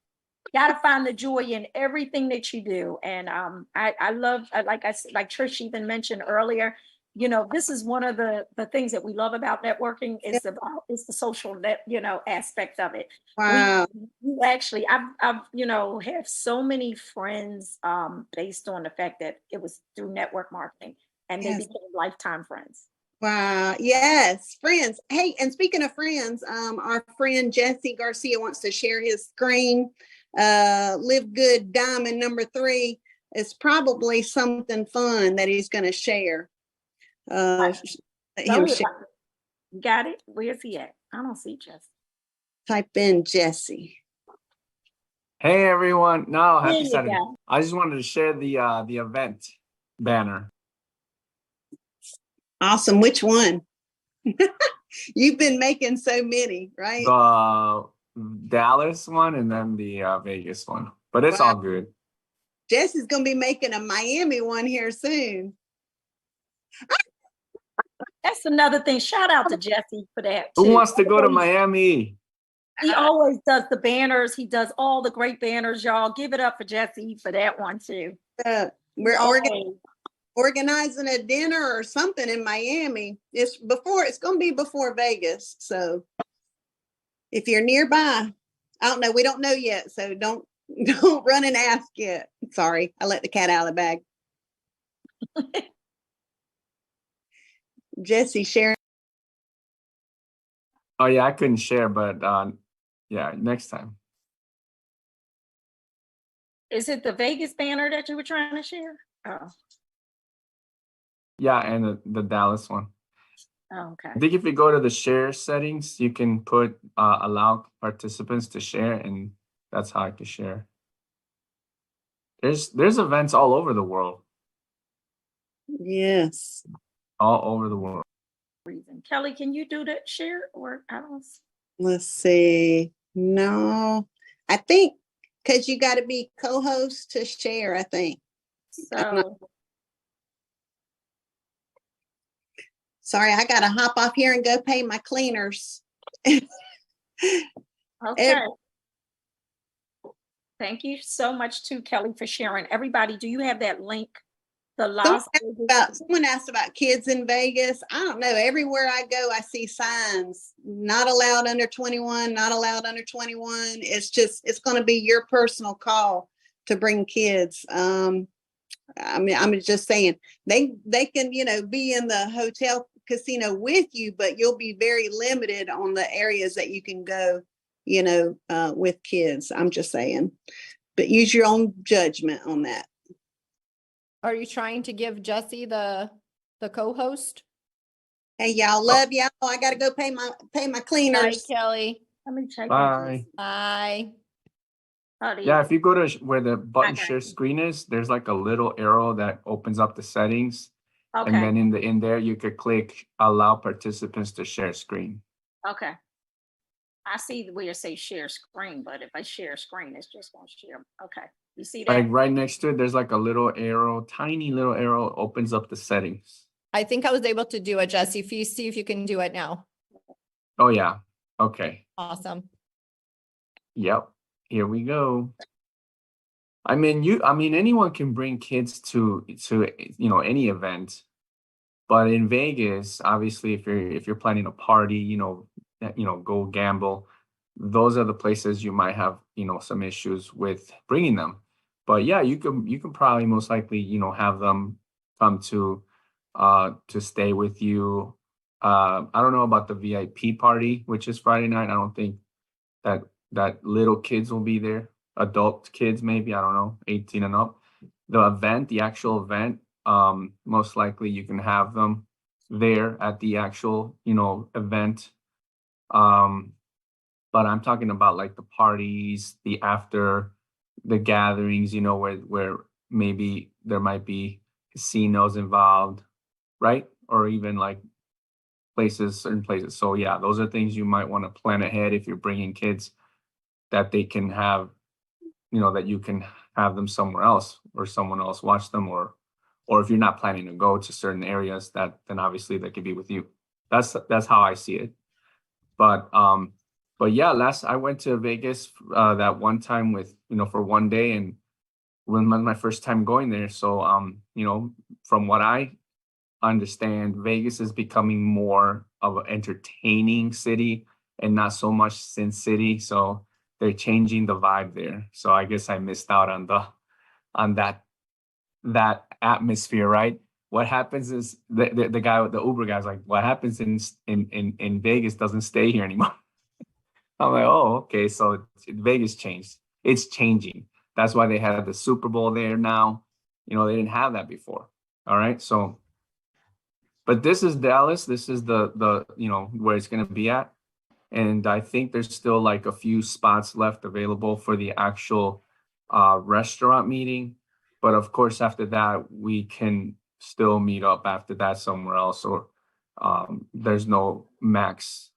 Got to find the joy in everything that you do. And I love, like Trish even mentioned earlier, you know, this is one of the things that we love about networking is the social aspect of it. Wow. We actually, I've have so many friends based on the fact that it was through network marketing, and they became lifetime friends. Wow. Yes. Friends. Hey, and speaking of friends, our friend Jesse Garcia wants to share his screen. Live Good Diamond number 3 is probably something fun that he's going to share. Got it. Where's he at? I don't see Jesse. Type in Jesse. Hey everyone! No, happy Saturday. Go. I just wanted to share the event banner. Awesome. Which one? You've been making so many, right? The Dallas one and then the Vegas one, but it's all good. Jesse's gonna be making a Miami one here soon. That's another thing. Shout out to Jesse for that too. Who wants to go to Miami? He always does the banners. He does all the great banners, y'all. Give it up for Jesse for that one too. We're organizing a dinner or something in Miami. It's going to be before Vegas. So if you're nearby, I don't know. We don't know yet. So don't run and ask yet. Sorry. I let the cat out of the bag. Jesse, sharing. Oh yeah, I couldn't share, but yeah, next time. Is it the Vegas banner that you were trying to share? Oh. Yeah, and the Dallas one. Oh, okay. I think if you go to the share settings, you can put allow participants to share, and that's how I can share. There's events all over the world. Yes. All over the world. Kelly, can you do that share or I don't? Let's see. No, I think because you got to be co-host to share, I think. So. Sorry, I got to hop off here and go pay my cleaners. Okay. Thank you so much to Kelly for sharing. Everybody, do you have that link? Someone asked about kids in Vegas. I don't know. Everywhere I go, I see signs, not allowed under 21, not allowed under 21. It's going to be your personal call to bring kids. I mean, I'm just saying they can, be in the hotel casino with you, but you'll be very limited on the areas that you can go, with kids. I'm just saying. but use your own judgment on that. Are you trying to give Jesse the co-host? Hey, y'all, love y'all. I gotta go pay my Bye, cleaners. Kelly. Let me check. Bye. Bye. Yeah, if you go to where the button got share you. screen is, there's like a little arrow that opens up the settings. And Okay, then in there, you could click allow participants to share screen. okay. I see where it says share screen, but if I share screen, it's just gonna share. Okay, you see that? Like right next to it, there's like a little arrow, tiny little arrow opens up the settings. I think I was able to do it, Jesse. If you see if you can do it now. Oh yeah. Okay. Awesome. Yep. Here we go. I mean, anyone can bring kids to any event, but in Vegas, obviously, if you're planning a party, go gamble, those are the places you might have some issues with bringing them. But yeah, you can probably most likely have them come to stay with you. I don't know about the VIP party, which is Friday night. I don't think that little kids will be there. Adult kids, maybe, I don't know, 18 and up. The actual event, most likely you can have them there at the actual, event. But I'm talking about like the parties, the after, the gatherings, where maybe there might be casinos involved, right? Or even like certain places. So yeah, those are things you might want to plan ahead if you're bringing kids, that they can have, that you can have them somewhere else or someone else watch them, or if you're not planning to go to certain areas, then obviously they could be with you. That's how I see it. But yeah, I went to Vegas that one time with, for one day, and when my first time going there. So from what I understand, Vegas is becoming more of an entertaining city and not so much Sin City. So they're changing the vibe there. So I guess I missed out on that atmosphere, right? What happens is the guy, the Uber guy's like, what happens in Vegas doesn't stay here anymore. I'm like, oh, okay. So Vegas changed. It's changing. That's why they have the Super Bowl there now. They didn't have that before. All right. So, but this is Dallas. This is the where it's going to be at. And I think there's still like a few spots left available for the actual restaurant meeting. But of course, after that, we can still meet up after that somewhere else, or there's no max,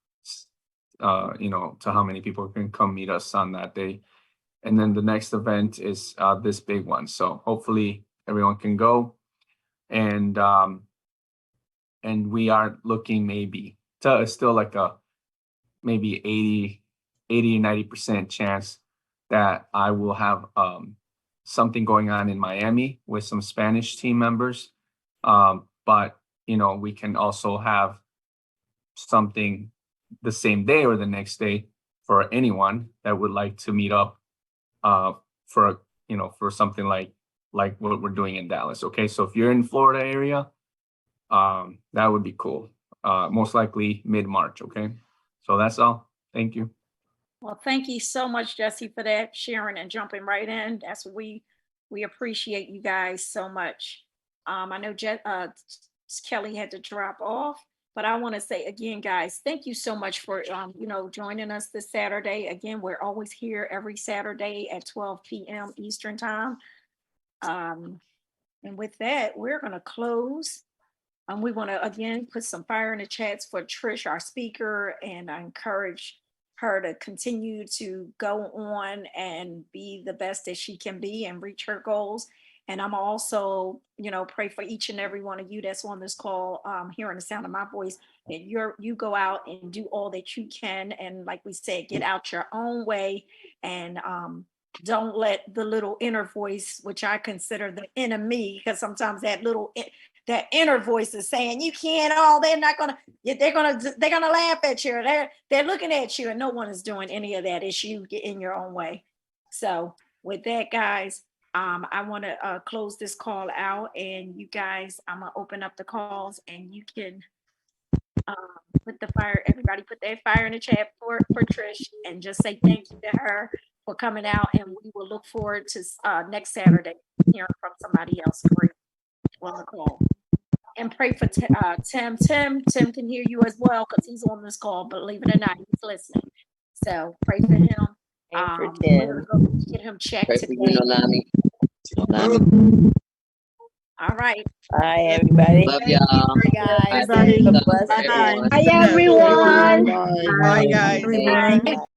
to how many people can come meet us on that day. And then the next event is this big one. So hopefully everyone can go. And we are looking maybe to still like a maybe 80 90% chance that I will have something going on in Miami with some Spanish team members. But we can also have something the same day or the next day for anyone that would like to meet up for something like what we're doing in Dallas. Okay, so if you're in Florida area, that would be cool. Most likely mid-March. Okay, so that's all. Thank you. Well, thank you so much, Jesse, for that, sharing and jumping right in. That's what we appreciate you guys so much. I know Kelly had to drop off, but I want to say again, guys, thank you so much for joining us this Saturday. Again, we're always here every Saturday at 12 p.m. Eastern time. And with that, we're going to close. We want to again put some fire in the chats for Trish, our speaker, and I encourage her to continue to go on and be the best that she can be and reach her goals. And I'm also, pray for each and every one of you that's on this call, hearing the sound of my voice, that you go out and do all that you can. And like we said, get out your own way, and don't let the little inner voice, which I consider the enemy, because sometimes that inner voice is saying you can't. They're gonna laugh at you. They're looking at you, and no one is doing any of that. It's you get in your own way. So with that, guys, I want to close this call out, and you guys, I'm gonna open up the calls, and you can put the fire. Everybody, put that fire in the chat for Trish, and just say thank you to her for coming out, and we will look forward to next Saturday hearing from somebody else great on the call. And pray for Tim. Tim can hear you as well because he's on this call. Believe it or not, he's listening. So pray for him. For We're Tim. going to get him checked Pray for today. you, Nonami. All right. Bye, everybody. Love y'all. Guys. Have a blessed Bye. everyone. Hi, everyone. Bye, guys. Bye.